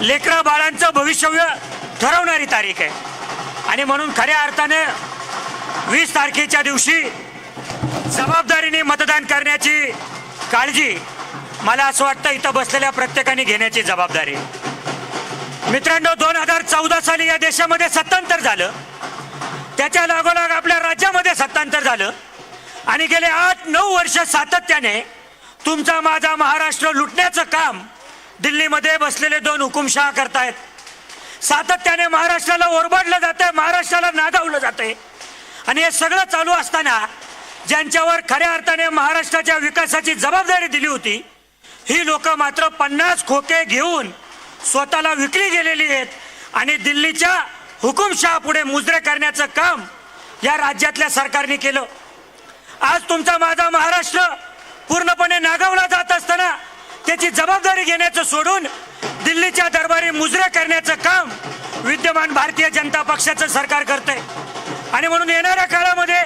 लेकरा बाळांचं भविष्य ठरवणारी तारीख आहे आणि म्हणून खऱ्या अर्थाने 20 तारखेच्या दिवशी जबाबदारीने मतदान करण्याची काळजी मला असं वाटतं इथं बसलेल्या प्रत्येकाने घेण्याची जबाबदारी. मित्रांनो, 2014 साली या देशामध्ये सत्तांतर झालं, त्याच्या लागोलाग आपल्या राज्यामध्ये सत्तांतर झालं आणि गेले 8-9 वर्ष सातत्याने तुमचा माझा महाराष्ट्र लुटण्याचं काम दिल्लीमध्ये बसलेले 2 हुकुमशहा करतायत. सातत्याने महाराष्ट्राला ओरबाडलं जातंय, महाराष्ट्राला नागावलं जातंय आणि हे सगळं चालू असताना ज्यांच्यावर खऱ्या अर्थाने महाराष्ट्राच्या विकासाची जबाबदारी दिली होती ही लोक मात्र 50 खोके घेऊन स्वतःला विकली गेलेली आहेत आणि दिल्लीच्या हुकुमशहा पुढे मुजरे करण्याचं काम या राज्यातल्या सरकारने केलं. आज तुमचा माझा महाराष्ट्र पूर्णपणे नागावला जात असताना त्याची जबाबदारी घेण्याचं सोडून दिल्लीच्या दरबारी मुजरे करण्याचं काम विद्यमान भारतीय जनता पक्षाचं सरकार करतंय. आणि म्हणून येणाऱ्या काळामध्ये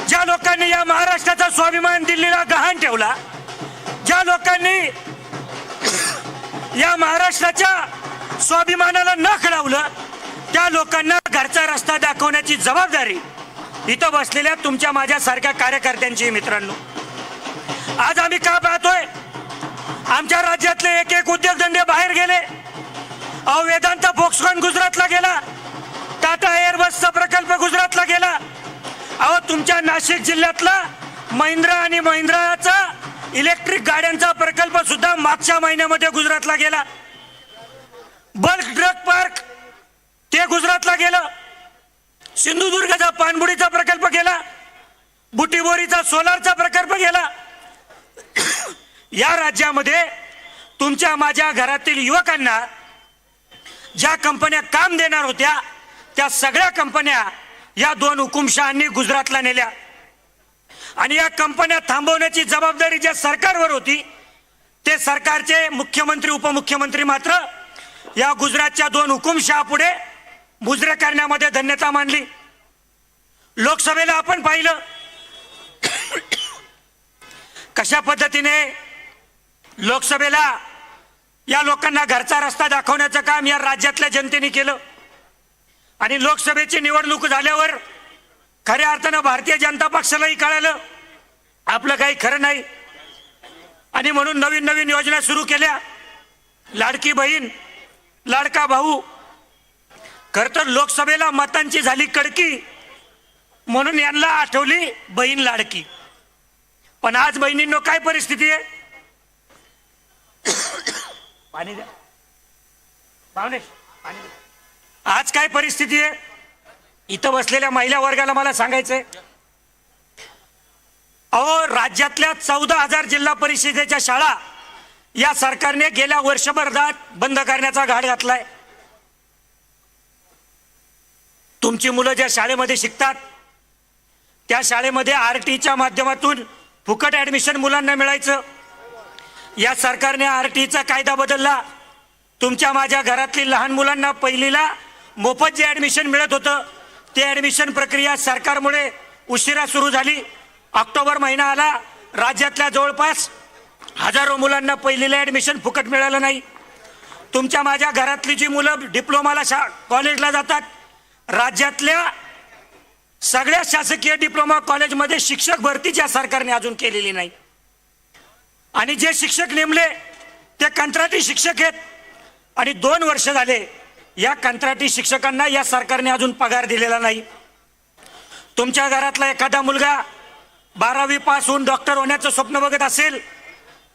ज्या लोकांनी या महाराष्ट्राचा स्वाभिमान दिल्लीला गहाण ठेवला, ज्या लोकांनी या महाराष्ट्राच्या स्वाभिमानाला न खळावलं, त्या लोकांना घरचा रस्ता दाखवण्याची जबाबदारी इथं बसलेल्या तुमच्या माझ्या सारख्या कार्यकर्त्यांची. मित्रांनो, आज आम्ही का पाहतोय आमच्या राज्यातले एक उद्योगधंदे बाहेर गेले. वेदांता फॉक्सकॉन गुजरातला गेला, टाटा एअरबसचा प्रकल्प गुजरातला गेला. तुमच्या नाशिक जिल्ह्यातला महिंद्रा आणि महिंद्राचा इलेक्ट्रिक गाड्यांचा प्रकल्प सुद्धा मागच्या महिन्यामध्ये गुजरातला गेला. बल्क ड्रग पार्क ते गुजरातला गेलं. सिंधुदुर्गचा पाणबुडीचा प्रकल्प गेला, बुटीबोरीचा सोलारचा प्रकल्प गेला. या राज्यामध्ये तुमच्या माझ्या घरातील युवकांना ज्या कंपन्या काम देणार होत्या त्या सगळ्या कंपन्या या 2 हुकुमशहांनी गुजरातला नेल्या आणि या कंपन्या थांबवण्याची जबाबदारी ज्या सरकारवर होती ते सरकारचे मुख्यमंत्री उपमुख्यमंत्री मात्र या गुजरातच्या 2 हुकुमशहा पुढे मुजरे करण्यामध्ये धन्यता मानली. लोकसभेला आपण पाहिलं कशा पद्धतीने लोकसभेला या लोकांना घरचा रस्ता दाखवण्याचं काम या राज्यातल्या जनतेने केलं आणि लोकसभेची निवडणूक झाल्यावर खऱ्या अर्थानं भारतीय जनता पक्षालाही कळालं आपलं काही खरं नाही आणि म्हणून नवीन नवीन योजना सुरू केल्या. लाडकी बहीण, लाडका भाऊ. खरं तर लोकसभेला मतांची झाली कडकी म्हणून यांना आठवली बहीण लाडकी. पण आज बहिणींनो काय परिस्थिती आहे? पाणी द्या पाहुणे, पाणी द्या. आज काय परिस्थिती आहे इथं बसलेल्या महिला वर्गाला मला सांगायचंय. राज्यातल्या 14,000 जिल्हा परिषदेच्या शाळा या सरकारने गेल्या वर्षभरात बंद करण्याचा घाट घातलाय. तुमची मुलं ज्या शाळेमध्ये शिकतात त्या शाळेमध्ये आरटीच्या माध्यमातून फुकट ऍडमिशन मुलांना मिळायचं. या सरकारने आरटीचा कायदा बदलला. तुमच्या माझ्या घरातली लहान मुलांना पहिलीला मोफत जे ऍडमिशन मिळत होतं ते ऍडमिशन प्रक्रिया सरकारमुळे उशिरा सुरू झाली. ऑक्टोबर महिना आला, राज्यातल्या जवळपास हजारो मुलांना पहिलीला ऍडमिशन फुकट मिळालं नाही. तुमच्या माझ्या घरातली जी मुलं डिप्लोमाला कॉलेजला जातात, राज्यातल्या सगळ्या शासकीय डिप्लोमा कॉलेजमध्ये शिक्षक भरतीच्या सरकारने अजून केलेली नाही आणि जे शिक्षक नेमले ते कंत्राटी शिक्षक आहेत आणि 2 वर्ष झाले या कंत्राटी शिक्षकांना या सरकारने अजून पगार दिलेला नाही. तुमच्या घरातला एखादा मुलगा 12वी पास होऊन डॉक्टर होण्याचं स्वप्न बघत असेल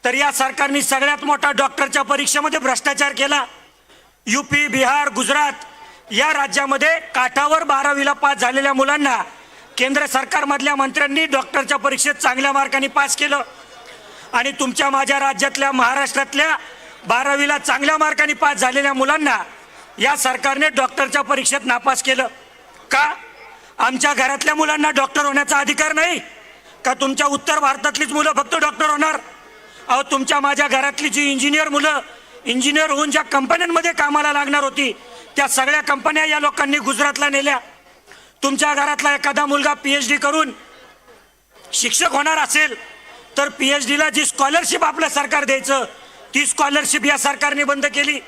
तर या सरकारने सगळ्यात मोठा डॉक्टरच्या परीक्षेमध्ये भ्रष्टाचार केला. यूपी, बिहार, गुजरात या राज्यामध्ये काठावर 12वीला पास झालेल्या मुलांना केंद्र सरकारमधल्या मंत्र्यांनी डॉक्टरच्या परीक्षेत चांगल्या मार्कांनी पास केलं आणि तुमच्या माझ्या राज्यातल्या महाराष्ट्रातल्या 12वीला चांगल्या मार्कांनी पास झालेल्या मुलांना या सरकारने डॉक्टरच्या परीक्षेत नापास केलं. का? आमच्या घरातल्या मुलांना डॉक्टर होण्याचा अधिकार नाही का? तुमच्या उत्तर भारतातलीच मुलं फक्त डॉक्टर होणार? तुमच्या माझ्या घरातली जी इंजिनियर मुलं इंजिनियर होऊन ज्या कंपन्यांमध्ये कामाला लागणार होती त्या सगळ्या कंपन्या या लोकांनी गुजरातला नेल्या. तुमच्या घरातला एखादा मुलगा PhD करून शिक्षक होणार असेल तर PhD ला जी स्कॉलरशिप आपलं सरकार द्यायचं ती स्कॉलरशिप या सरकारने बंद केली.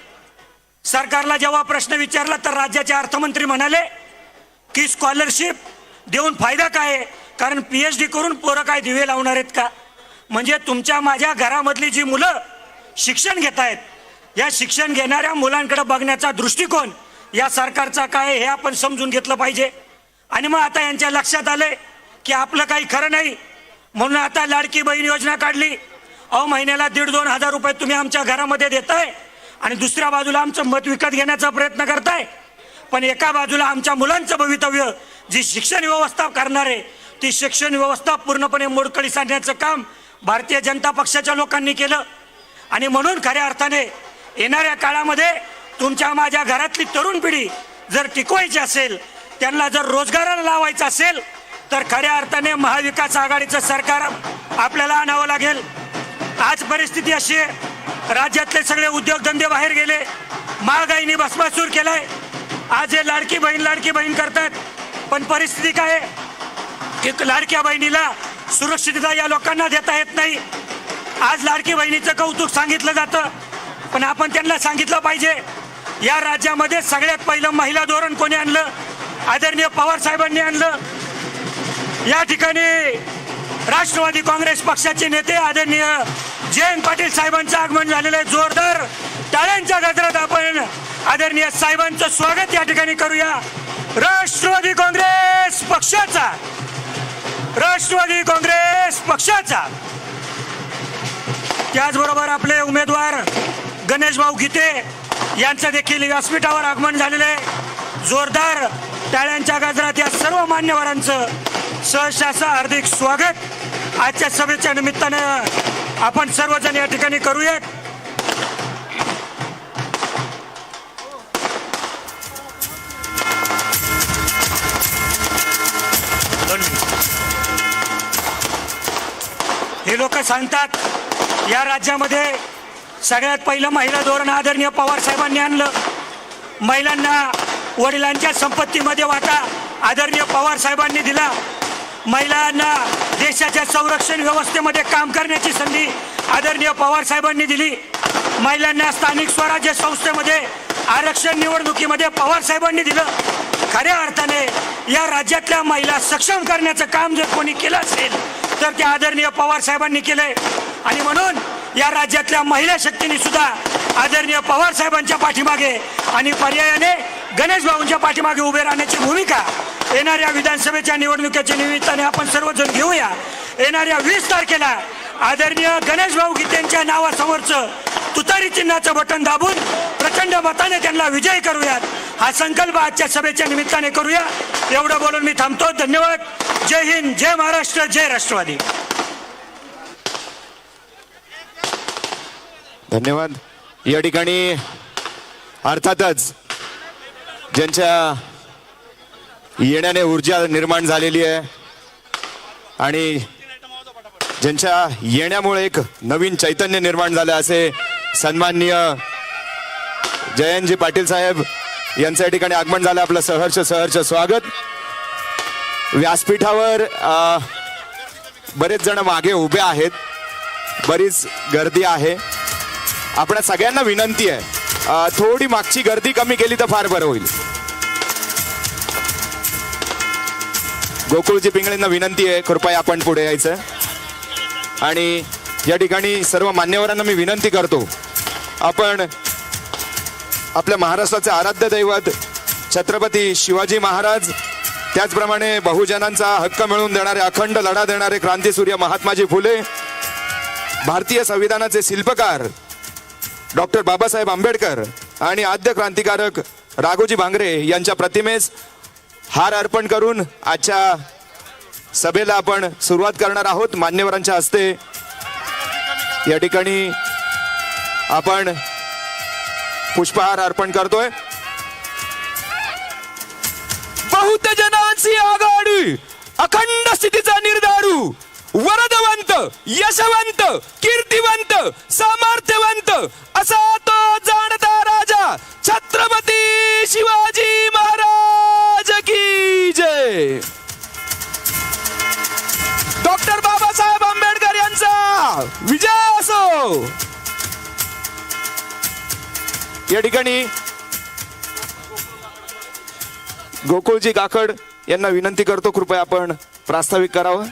सरकारला जेव्हा प्रश्न विचारला तर राज्याचे अर्थमंत्री म्हणाले की स्कॉलरशिप देऊन फायदा काय आहे, कारण PhD करून पोरं काय दिवे लावणार आहेत का? म्हणजे तुमच्या माझ्या घरामधली जी मुलं शिक्षण घेत आहेत, या शिक्षण घेणाऱ्या मुलांकडे बघण्याचा दृष्टिकोन या सरकारचा काय हे आपण समजून घेतलं पाहिजे. आणि मग आता यांच्या लक्षात आले की आपलं काही खरं नाही, म्हणून आता लाडकी बहीण योजना काढली. अहो, महिन्याला 1,500-2,000 हजार रुपये तुम्ही आमच्या घरामध्ये देताय आणि दुसऱ्या बाजूला आमचं मत विकत घेण्याचा प्रयत्न करताय. पण एका बाजूला आमच्या मुलांचं भवितव्य, जी शिक्षण व्यवस्था करणार आहे ती शिक्षण व्यवस्था पूर्णपणे मोडकळीस आणण्याचं काम भारतीय जनता पक्षाच्या लोकांनी केलं. आणि म्हणून खऱ्या अर्थाने येणाऱ्या काळामध्ये तुमच्या माझ्या घरातली तरुण पिढी जर टिकवायची असेल, त्यांना जर रोजगाराला लावायचं असेल, तर खऱ्या अर्थाने महाविकास आघाडीचं सरकार आपल्याला आणावं लागेल. आज परिस्थिती अशी आहे, राज्यातले सगळे उद्योगधंदे बाहेर गेले, महागाईने भस्मासूर केलाय. आज हे लाडकी बहीण करतात, पण परिस्थिती काय आहे की लाडक्या बहिणीला सुरक्षितता या लोकांना देता येत नाही. आज लाडकी बहिणीचं कौतुक सांगितलं जातं, पण आपण त्यांना सांगितलं पाहिजे या राज्यामध्ये सगळ्यात पहिलं महिला धोरण कोणी आणलं? आदरणीय पवार साहेबांनी आणलं. या ठिकाणी राष्ट्रवादी काँग्रेस पक्षाचे नेते आदरणीय जयंत पाटील साहेबांचं आगमन झालेलं आहे. जोरदार टाळ्यांच्या गजरात आपण आदरणीय साहेबांचं स्वागत या ठिकाणी करूया. राष्ट्रवादी काँग्रेस पक्षाचा त्याचबरोबर आपले उमेदवार गणेश भाऊ गीते यांचं देखील व्यासपीठावर आगमन झालेलं आहे. जोरदार टाळ्यांच्या गजरात या सर्व मान्यवरांचं सहर्षाचं हार्दिक स्वागत आजच्या सभेच्या निमित्तानं आपण सर्वजण या ठिकाणी करूयात. हे लोक सांगतात या राज्यामध्ये सगळ्यात पहिलं महिला धोरण आदरणीय पवार साहेबांनी आणलं. महिलांना वडिलांच्या संपत्तीमध्ये वाटा आदरणीय पवार साहेबांनी दिला. महिलांना देशाच्या संरक्षण व्यवस्थेमध्ये काम करण्याची संधी आदरणीय पवार साहेबांनी दिली. महिलांना स्थानिक स्वराज्य संस्थेमध्ये आरक्षण निवडणुकीमध्ये पवार साहेबांनी दिलं. खऱ्या अर्थाने या राज्यातल्या महिला सक्षम करण्याचं काम जर कोणी केलं असेल तर ते आदरणीय पवार साहेबांनी केलंय. आणि म्हणून या राज्यातल्या महिला शक्तीने सुद्धा आदरणीय पवार साहेबांच्या पाठीमागे आणि पर्यायाने गणेश भाऊंच्या पाठीमागे उभे राहण्याची भूमिका येणाऱ्या विधानसभेच्या निवडणुकीच्या निमित्ताने आपण सर्वजण घेऊया. येणाऱ्या 20 तारखेला आदरणीय गणेश भाऊ गीतेंच्या नावासमोरचं तुतारी चिन्हाचं बटन दाबून प्रचंड मताने त्यांना विजयी करूयात, हा संकल्प आजच्या सभेच्या निमित्ताने करूया. एवढं बोलून मी थांबतो. धन्यवाद. जय हिंद, जय महाराष्ट्र, जय राष्ट्रवादी. धन्यवाद. या ठिकाणी अर्थातच ज्यांच्या येण्याने ऊर्जा निर्माण झालेली आहे आणि ज्यांच्या येण्यामुळे एक नवीन चैतन्य निर्माण झालं असे सन्माननीय जयंतजी पाटील साहेब यांचं या ठिकाणी आगमन झालं. आपलं सहर्ष स्वागत. व्यासपीठावर बरेच जण मागे उभे आहेत, बरीच गर्दी आहे. आपल्या सगळ्यांना विनंती आहे, थोडी मागची गर्दी कमी केली तर फार बरं होईल. गोकुळजी पिंगळेंना विनंती आहे, कृपया आपण पुढे यायचं. आणि या ठिकाणी सर्व मान्यवरांना मी विनंती करतो, आपण आपल्या महाराष्ट्राचे आराध्य दैवत छत्रपती शिवाजी महाराज, त्याचप्रमाणे बहुजनांचा हक्क मिळवून देणारे, अखंड लढा देणारे क्रांतीसूर्य महात्माजी फुले, भारतीय संविधानाचे शिल्पकार डॉक्टर बाबासाहेब आंबेडकर आणि आद्य क्रांतिकारक राघोजी भांगरे यांच्या प्रतिमेस हार अर्पण करून आजच्या सभेला आपण सुरुवात करणार आहोत. मान्यवरांच्या हस्ते या ठिकाणी आपण पुष्पहार अर्पण करतोय. बहुजनांची आघाडी, अखंड स्थितीचा निर्धारू, वरदवंत, यशवंत, कीर्तिवंत, सामर्थ्यवंत असा तो जाणता राजा छत्रपती शिवाजी महाराज की जय. डॉक्टर बाबासाहेब आंबेडकर यांचा विजय असो. या ठिकाणी गोकुळजी काकड यांना विनंती करतो, कृपया आपण प्रास्ताविक करावं.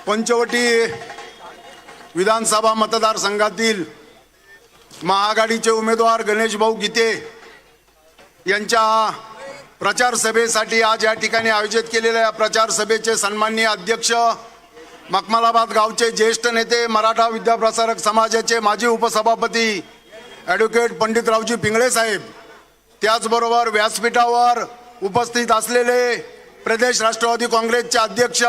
पंचवटी विधानसभा मतदारसंघातील महाआघाडीचे उमेदवार गणेश भाऊ गीते यांच्या प्रचार सभेसाठी आज या ठिकाणी आयोजित केलेल्या या प्रचार सभेचे सन्माननीय अध्यक्ष, मखमलाबाद गावचे ज्येष्ठ नेते, मराठा विद्याप्रसारक समाजाचे माजी उपसभापती ॲडव्होकेट पंडितरावजी पिंगळे साहेब, त्याचबरोबर व्यासपीठावर उपस्थित असलेले प्रदेश राष्ट्रवादी काँग्रेसचे अध्यक्ष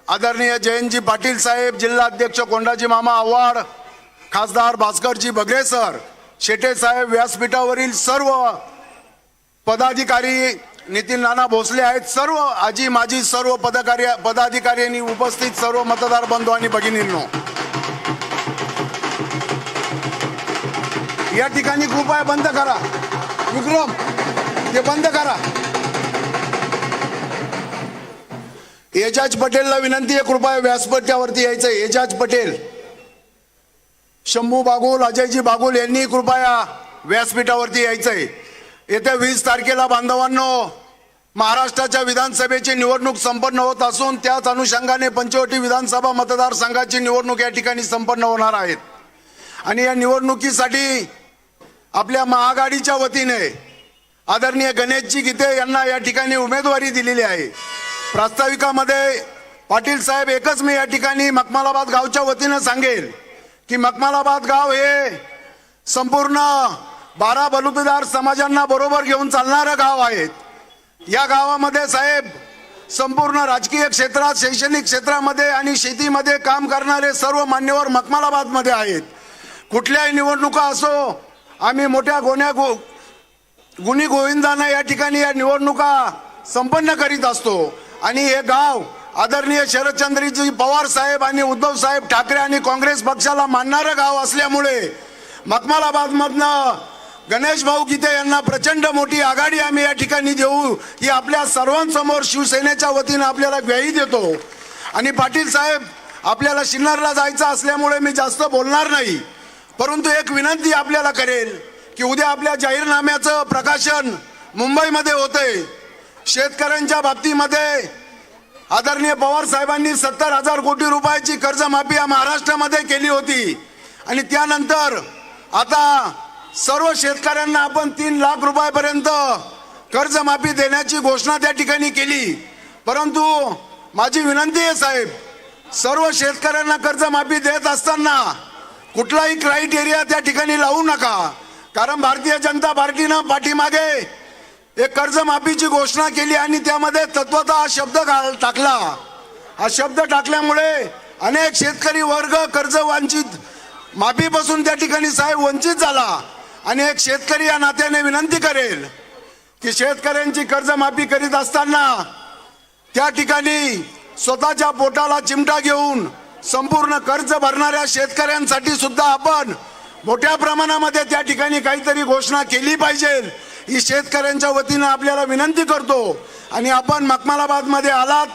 आदरणीय जयंतजी पाटील साहेब, जिल्हा अध्यक्ष कोंडाजी मामा आव्हाड, खासदार भास्करजी बगरे सर, शेटे साहेब, व्यासपीठावरील सर्व पदाधिकारी, नितीन नाना भोसले आहेत, सर्व आजी माजी सर्व पदाधिकाऱ्यांनी, उपस्थित सर्व मतदार बंधू आणि भगिनींनो, या ठिकाणी कृपया बंद करा. विक्रम, ते बंद करा. एजाज पटेलला विनंती आहे, कृपया व्यासपीठावरती यायचं. एजाज पटेल, शंभू बागुल, अजयजी बागुल यांनी कृपया व्यासपीठावरती यायचंय. येत्या 20 तारखेला बांधवांनो महाराष्ट्राच्या विधानसभेची निवडणूक संपन्न होत असून त्याच अनुषंगाने पंचवटी विधानसभा मतदारसंघाची निवडणूक या ठिकाणी संपन्न होणार आहेत. आणि या निवडणुकीसाठी आपल्या महाआघाडीच्या वतीने आदरणीय गणेशजी गीते यांना या ठिकाणी उमेदवारी दिलेली आहे. प्रास्ताविकामध्ये पाटील साहेब, एकच मी या ठिकाणी मखमलाबाद गावच्या वतीने सांगेल की मखमलाबाद गाव हे संपूर्ण 12 बलुतेदार समाजांना बरोबर घेऊन चालणारं गाव आहे. या गावामध्ये साहेब संपूर्ण राजकीय क्षेत्रात, शैक्षणिक क्षेत्रामध्ये आणि शेतीमध्ये काम करणारे सर्व मान्यवर मखमलाबादमध्ये आहेत. कुठल्याही निवडणुका असो, आम्ही मोठ्या गुणी गोविंदानं या ठिकाणी या निवडणुका संपन्न करीत असतो. आणि हे गाव आदरणीय शरदचंद्रजी पवार साहेब आणि उद्धव साहेब ठाकरे आणि काँग्रेस पक्षाला मानणारं गाव असल्यामुळे मखमलाबादमधनं गणेश भाऊ गीते यांना प्रचंड मोठी आघाडी आम्ही या ठिकाणी देऊ, ही आपल्या सर्वांसमोर शिवसेनेच्या वतीनं आपल्याला ग्वाही देतो. आणि पाटील साहेब, आपल्याला सिन्नरला जायचं असल्यामुळे मी जास्त बोलणार नाही, परंतु एक विनंती आपल्याला करेल की उद्या आपल्या जाहीरनाम्याचं प्रकाशन मुंबईमध्ये होतंय. शेतकऱ्यांच्या बाबतीमध्ये आदरणीय पवार साहेबांनी 70,000 कोटी रुपयाची कर्जमाफी या महाराष्ट्रामध्ये केली होती. आणि त्यानंतर आता सर्व शेतकऱ्यांना आपण 3 लाख रुपयापर्यंत कर्जमाफी देण्याची घोषणा त्या ठिकाणी केली. परंतु माझी विनंती आहे साहेब, सर्व शेतकऱ्यांना कर्जमाफी देत असताना कुठलाही क्रायटेरिया त्या ठिकाणी लावू नका. कारण भारतीय जनता पार्टीनं पाठीमागे एक कर्जमाफीची घोषणा केली आणि त्यामध्ये तत्वतः हा शब्द टाकला. हा शब्द टाकल्यामुळे अनेक शेतकरी वर्ग कर्ज वंचित, माफीपासून त्या ठिकाणी साहेब वंचित झाला. आणि एक शेतकरी या नात्याने विनंती करेल की शेतकऱ्यांची कर्जमाफी करीत असताना त्या ठिकाणी स्वतःच्या पोटाला चिमटा घेऊन संपूर्ण कर्ज भरणाऱ्या शेतकऱ्यांसाठी सुद्धा आपण मोठ्या प्रमाणामध्ये त्या ठिकाणी काहीतरी घोषणा केली पाहिजे, ही शेतकऱ्यांच्या वतीनं आपल्याला विनंती करतो. आणि आपण मखमलाबादमध्ये आलात,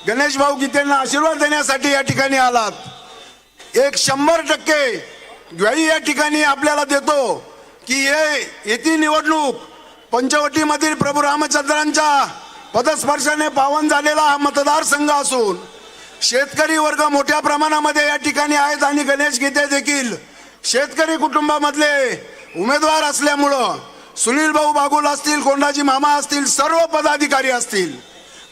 गणेश भाऊ गीतेंना आशीर्वाद देण्यासाठी या ठिकाणी आलात. एक 100% ग्वाही या ठिकाणी आपल्याला देतो की येथील निवडणूक पंचवटीमधील प्रभू रामचंद्रांच्या पदस्पर्शाने पावन झालेला हा मतदारसंघ असून शेतकरी वर्ग मोठ्या प्रमाणामध्ये या ठिकाणी आहेत. आणि गणेश गीते देखील शेतकरी कुटुंबामधले उमेदवार असल्यामुळं सुनील भाऊ बागुल असतील, कोंडाजी मामा असतील, सर्व पदाधिकारी असतील,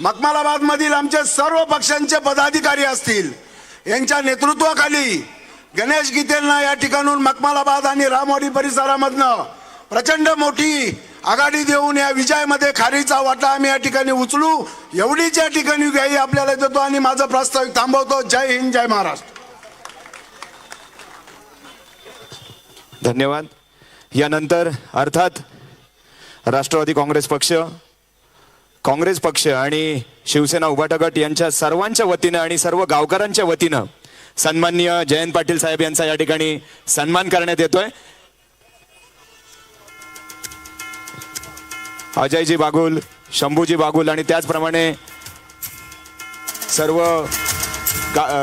मखमलाबाद मधील आमचे सर्व पक्षांचे पदाधिकारी असतील, यांच्या नेतृत्वाखाली गणेश गीतेंना या ठिकाणून मखमलाबाद आणि रामवाडी परिसरामधनं प्रचंड मोठी आघाडी देऊन या विजयामध्ये खारीचा वाटा आम्ही या ठिकाणी उचलू, एवढीच या ठिकाणी ग्वाही आपल्याला देतो. आणि माझं प्रास्ताविक थांबवतो. जय हिंद, जय महाराष्ट्र. धन्यवाद. यानंतर अर्थात राष्ट्रवादी काँग्रेस पक्ष आणि शिवसेना उभाटा गट यांच्या सर्वांच्या वतीनं आणि सर्व गावकऱ्यांच्या वतीनं सन्माननीय जयंत पाटील साहेब यांचा या ठिकाणी सन्मान करण्यात येतोय. अजयजी बागुल, शंभूजी बागुल आणि त्याचप्रमाणे सर्व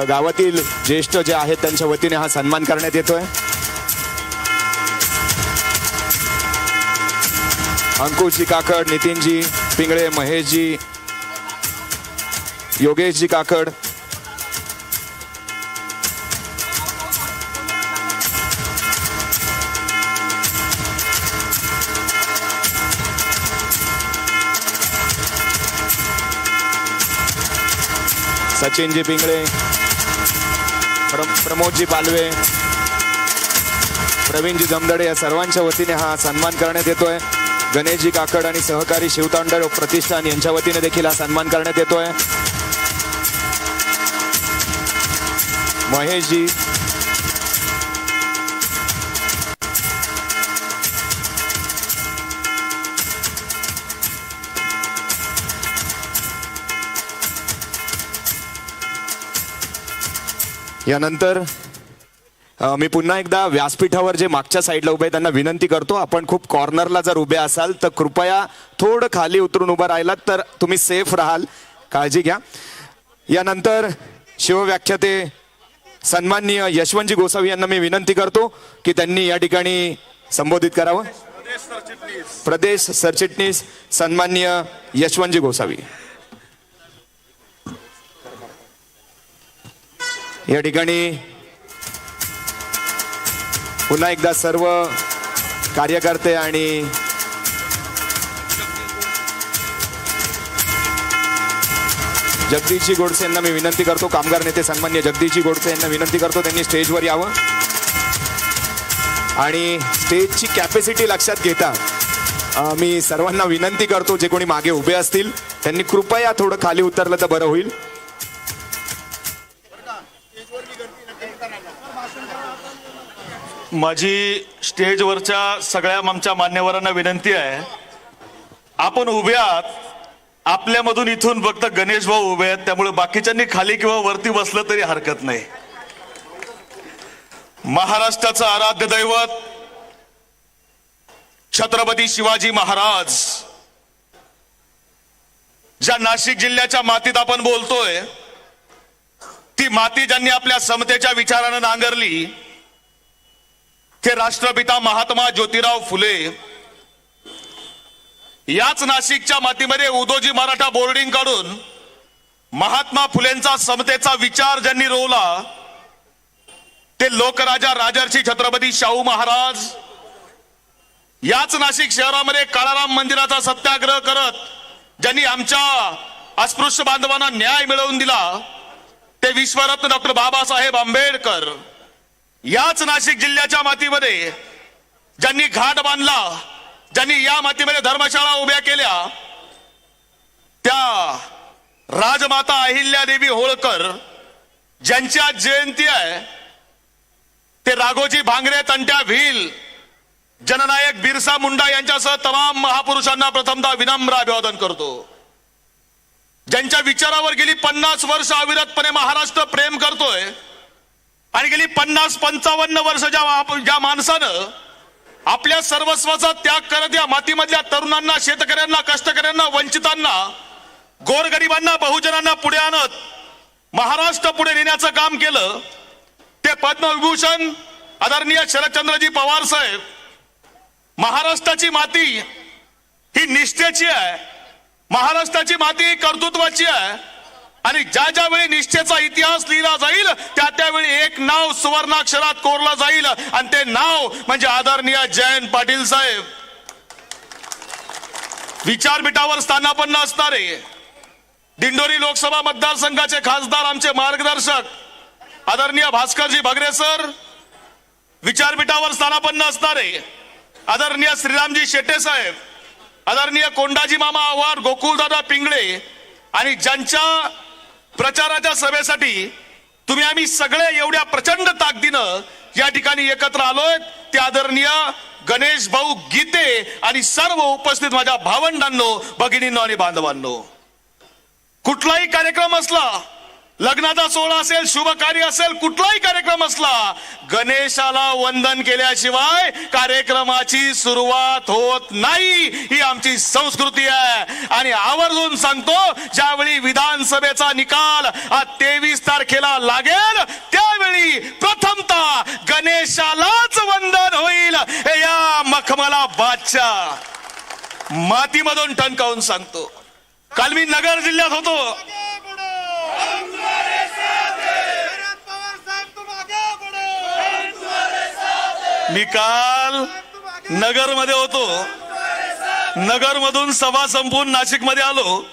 गावातील ज्येष्ठ जे आहेत त्यांच्या वतीने हा सन्मान करण्यात येतोय. अंकुशजी काकड, नितीनजी पिंगळे, महेशजी, योगेशजी काकड, सचिनजी पिंगळे, प्रमोदजी पालवे, प्रवीणजी जमदडे या सर्वांच्या वतीने हा सन्मान करण्यात येतोय. गणेशजी काकड आणि सहकारी शिवतांडळ प्रतिष्ठान यांच्या वतीने देखील हा सन्मान करण्यात येतोय. महेशजी, यानंतर मी पुन्हा एकदा व्यासपीठावर जे मागच्या साईडला उभे आहेत त्यांना विनंती करतो, आपण खूप कॉर्नरला जर उभे असाल तर कृपया थोडं खाली उतरून उभं राहिलात तर तुम्ही सेफ राहाल, काळजी घ्या. यानंतर शिवव्याख्याते सन्माननीय यशवंतजी गोसावी यांना मी विनंती करतो की त्यांनी या ठिकाणी संबोधित करावं. प्रदेश सरचिटणीस सन्माननीय यशवंतजी गोसावी या ठिकाणी पुन्हा एकदा सर्व कार्यकर्ते आणि जगदीशजी गोडसे यांना मी विनंती करतो, कामगार नेते सन्माननीय जगदीशजी गोडसे यांना विनंती करतो त्यांनी स्टेजवर यावं आणि स्टेजची कॅपॅसिटी लक्षात घेता मी सर्वांना विनंती करतो जे कोणी मागे उभे असतील त्यांनी कृपया थोडं खाली उतरलं तर बरं होईल. माझी स्टेजवरच्या सगळ्या आमच्या मान्यवरांना विनंती आहे, आपण उभे आहात, आपल्यामधून इथून फक्त गणेश भाऊ उभे आहेत, त्यामुळे बाकीच्यांनी खाली किंवा वरती बसलं तरी हरकत नाही. महाराष्ट्राचं आराध्य दैवत छत्रपती शिवाजी महाराज ज्या नाशिक जिल्ह्याच्या मातीत आपण बोलतोय, ती माती ज्यांनी आपल्या समतेच्या विचारानं नांगरली ते राष्ट्रपिता महात्मा ज्योतिराव फुले. याच नाशिकच्या मातीमध्ये उदोजी मराठा बोर्डिंग काढून महात्मा फुलेंचा समतेचा विचार ज्यांनी रोवला ते लोकराजा राजर्षी छत्रपती शाहू महाराज. याच नाशिक शहरामध्ये काळाराम मंदिराचा सत्याग्रह करत ज्यांनी आमच्या अस्पृश्य बांधवांना न्याय मिळवून दिला ते विश्वरत्न डॉक्टर बाबासाहेब आंबेडकर. याच नाशिक जिल्ह्याच्या मातीमध्ये ज्यांनी घाट बांधला, ज्यांनी या मातीमध्ये धर्मशाळा उभ्या केल्या, त्या राजमाता अहिल्यादेवी होळकर ज्यांची आज जयंती आहे, ते राघोजी भांगरे, तंट्या भील, जननायक बिरसा मुंडा यांच्यासह तमाम महापुरुषांना प्रथमतः विनम्र अभिवादन करतो. ज्यांच्या विचारावर गेली 50 वर्ष अविरतपणे महाराष्ट्र प्रेम करतोय आणि गेली 50-55 वर्ष ज्या माणसानं आपल्या सर्वस्वाचा त्याग करत या मातीमधल्या तरुणांना, शेतकऱ्यांना, कष्टकऱ्यांना, वंचितांना, गोरगरिबांना, बहुजनांना पुढे आणत महाराष्ट्र पुढे नेण्याचं काम केलं, ते पद्मविभूषण आदरणीय शरदचंद्रजी पवार साहेब. महाराष्ट्राची माती ही निष्ठेची आहे, महाराष्ट्राची माती ही कर्तृत्वाची आहे आणि ज्या ज्या वेळी निष्ठेचा इतिहास लिहिला जाईल त्या त्यावेळी एक नाव सुवर्णाक्षरात कोरलं जाईल आणि ते नाव म्हणजे आदरणीय जयंत पाटील साहेब. विचारपीठावर स्थानापन्न असणारे दिंडोरी लोकसभा मतदारसंघाचे खासदार, आमचे मार्गदर्शक आदरणीय भास्करजी भगरे सर, विचारपीठावर स्थानापन्न असणारे आदरणीय श्रीरामजी शेट्टे साहेब, आदरणीय कोंडाजी मामा आव्हाड, गोकुळदादा पिंगळे आणि ज्यांच्या प्रचाराच्या सभेसाठी तुम्ही आम्ही सगळे एवढ्या प्रचंड ताकदीनं या ठिकाणी एकत्र आलोय, ते आदरणीय गणेश भाऊ गीते आणि सर्व उपस्थित माझ्या भावंडांनो, भगिनींनो आणि बांधवांनो. कुठलाही कार्यक्रम असला, लग्नाचा सोहळा असेल, शुभ कार्य असेल, कुठलाही कार्यक्रम असला, गणेशाला वंदन केल्याशिवाय कार्यक्रमाची सुरुवात होत नाही, ही आमची संस्कृती आहे. आणि आवर्जून सांगतो, ज्यावेळी विधानसभेचा निकाल 23 तारखेला लागेल त्यावेळी प्रथमतः गणेशालाच वंदन होईल. हे या मखमला बादशाह मातीमधून ठणकावून सांगतो. काल मी नगर जिल्ह्यात होतो. मी काल नगर मध्ये होतो. नगर मधून सभा संपवून नाशिक मध्ये आलो.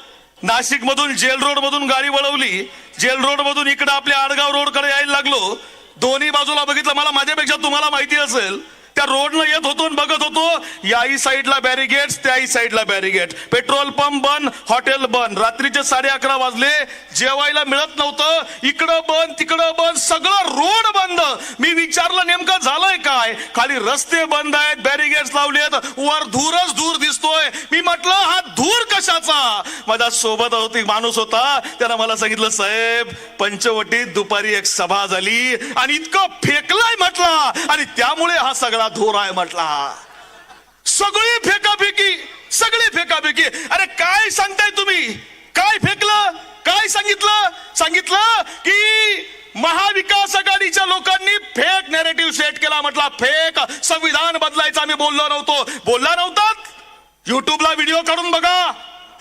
नाशिक मधून जेल रोड मधून गाडी वळवली. जेल रोड मधून इकडे आपल्या आडगाव रोड कडे यायला लागलो. दोन्ही बाजूला बघितलं. मला माझ्यापेक्षा तुम्हाला माहिती असेल त्या रोडनं येत होतो आणि बघत होतो. याही साईडला बॅरिगेट्स, त्याही साईडला बॅरिगेट. पेट्रोल पंप बंद, हॉटेल बंद. रात्रीचे 11:30 वाजले. जेवायला मिळत नव्हतं. इकडं बंद, तिकडं बंद, सगळं रोड बंद. मी विचारलं नेमकं झालंय काय. खाली रस्ते बंद आहेत, बॅरिगेट्स लावलेत, वर धूरच धूर दिसतोय. मी म्हटलं हा धूर कशाचा. माझ्या सोबत होती माणूस होता. त्यानं मला सांगितलं साहेब पंचवटीत दुपारी एक सभा झाली आणि इतकं फेकलाय म्हटला आणि त्यामुळे हा सगळा धूर आहे म्हटला. सगळी फेकाफेकी, सगळी फेकाफेकी. अरे काय सांगताय तुम्ही. काय फेकलं, काय सांगितलं की महाविकास आघाडीच्या लोकांनी फेक नॅरेटिव्ह सेट केला. म्हटला फेक संविधान बदलायचं आम्ही बोलला नव्हतात. युट्यूबला व्हिडिओ काढून बघा.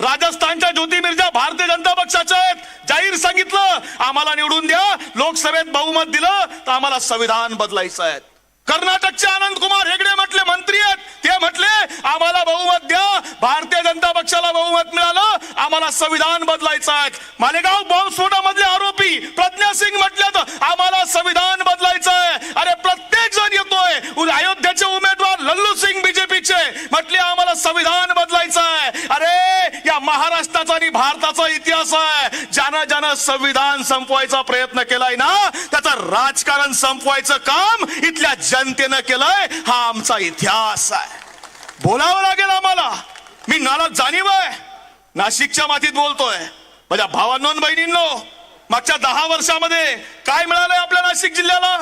राजस्थानच्या ज्योती मिर्झा भारतीय जनता पक्षाच्या आहेत. जाहीर सांगितलं आम्हाला निवडून द्या. लोकसभेत बहुमत दिलं तर आम्हाला संविधान बदलायचं आहे. कर्नाटकचे आनंद कुमार हेगडे म्हटले मंत्री आहेत. ते म्हटले आम्हाला बहुमत द्या. भारतीय जनता पक्षाला बहुमत मिळालं, आम्हाला संविधान बदलायचं आहे. मालेगाव बॉम्बस्फोटामधले आरोपी प्रज्ञा सिंग म्हटले आम्हाला संविधान बदलायचं आहे. अरे प्रत्येक जण येतोय. अयोध्येचे उमेदवार लल्लू सिंग बीजेपीचे म्हटले आम्हाला संविधान बदलायचं आहे. अरे या महाराष्ट्राचा आणि भारताचा इतिहास आहे. ज्यानं संविधान संपवायचा प्रयत्न केलाय ना त्याचं राजकारण संपवायचं काम इथल्या जनतेनं केलंय. हा आमचा इतिहास आहे. बोलावं लागेल आम्हाला. मी नाराज जाणीव आहे. नाशिकच्या मातीत बोलतोय. माझ्या भावांनो आणि बहिणींनो, मागच्या 10 वर्षामध्ये काय मिळालंय आपल्या नाशिक जिल्ह्याला.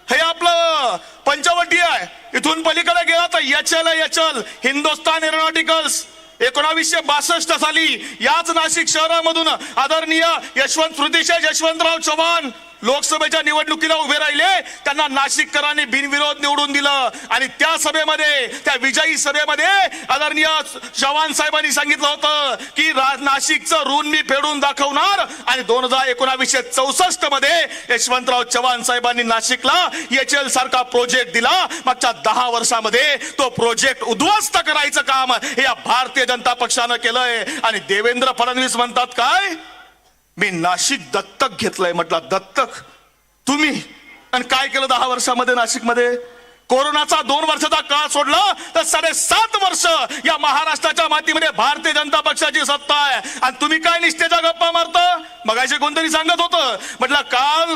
हे आपलं पंचवटी आहे. इथून पलीकडे गेला तर यचल हिंदुस्तान एरोनॉटिकल्स. 1962 साली याच नाशिक शहरामधून आदरणीय स्मृतिशेष यशवंतराव चव्हाण लोकसभेच्या निवडणुकीला उभे राहिले. त्यांना नाशिककरांनी बिनविरोध निवडून दिलं आणि त्या सभेमध्ये, त्या विजयी सभेमध्ये आदरणीय चव्हाण साहेबांनी सांगितलं होतं की नाशिकचं ऋण मी फेडून दाखवणार. आणि 1964 मध्ये यशवंतराव चव्हाण साहेबांनी नाशिकला एचएल सारखा प्रोजेक्ट दिला. मागच्या 10 वर्षामध्ये तो प्रोजेक्ट उद्ध्वस्त करायचं काम या भारतीय जनता पक्षानं केलंय. आणि देवेंद्र फडणवीस म्हणतात काय, मी नाशिक दत्तक घेतलंय. म्हटलं दत्तक तुम्ही. आणि काय केलं 10 वर्षामध्ये नाशिकमध्ये. कोरोनाचा 2 वर्षाचा काळ सोडला तर 7.5 वर्ष या महाराष्ट्राच्या मातीमध्ये भारतीय जनता पक्षाची सत्ता आहे. आणि तुम्ही काय निष्ठेच्या गप्पा मारता. मगाशी कोणतरी सांगत होतं. म्हटलं काल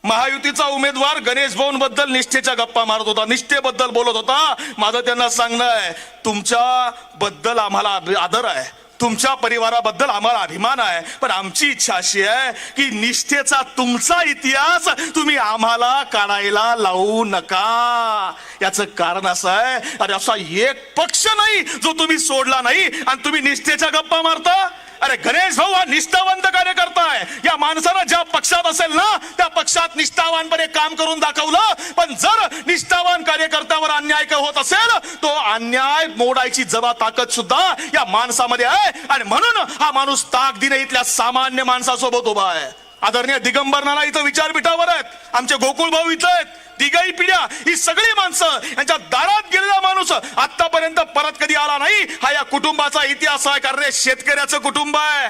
महायुतीचा उमेदवार गणेश भाऊन बद्दल निष्ठेच्या गप्पा मारत होता, निष्ठेबद्दल बोलत होता. माझं त्यांना सांगणं आहे तुमच्या बद्दल आम्हाला आदर आहे, तुमच्या परिवाराबद्दल आम्हाला अभिमान आहे. पण आमची इच्छा अशी आहे की निष्ठेचा तुमचा इतिहास तुम्ही आम्हाला काढायला लावू नका. याचं कारण असं आहे, अरे असा एक पक्ष नाही जो तुम्ही सोडला नाही आणि तुम्ही निष्ठेच्या गप्पा मारता. अरे गणेश भाऊ हा निष्ठावंत कार्यकर्ता आहे. या माणसानं ज्या पक्षात असेल ना त्या पक्षात निष्ठावानपणे काम करून दाखवलं. पण जर निष्ठावान कार्यकर्त्यावर अन्याय होत असेल तो अन्याय मोडायची ताकद सुद्धा या माणसामध्ये आहे. आणि म्हणून हा माणूस ताकदीने इथल्या सामान्य माणसासोबत उभा आहे. आदरणीय दिगंबर नाना इथं विचारपीठावर आहेत. आमचे गोकुळ भाऊ इथं आहेत. तिघही पिढ्या ही सगळी माणसं यांच्या दारात गेलेला माणूस आतापर्यंत परत कधी आला नाही. हा या कुटुंबाचा इतिहास आहे. कारण शेतकऱ्याचं कुटुंब आहे,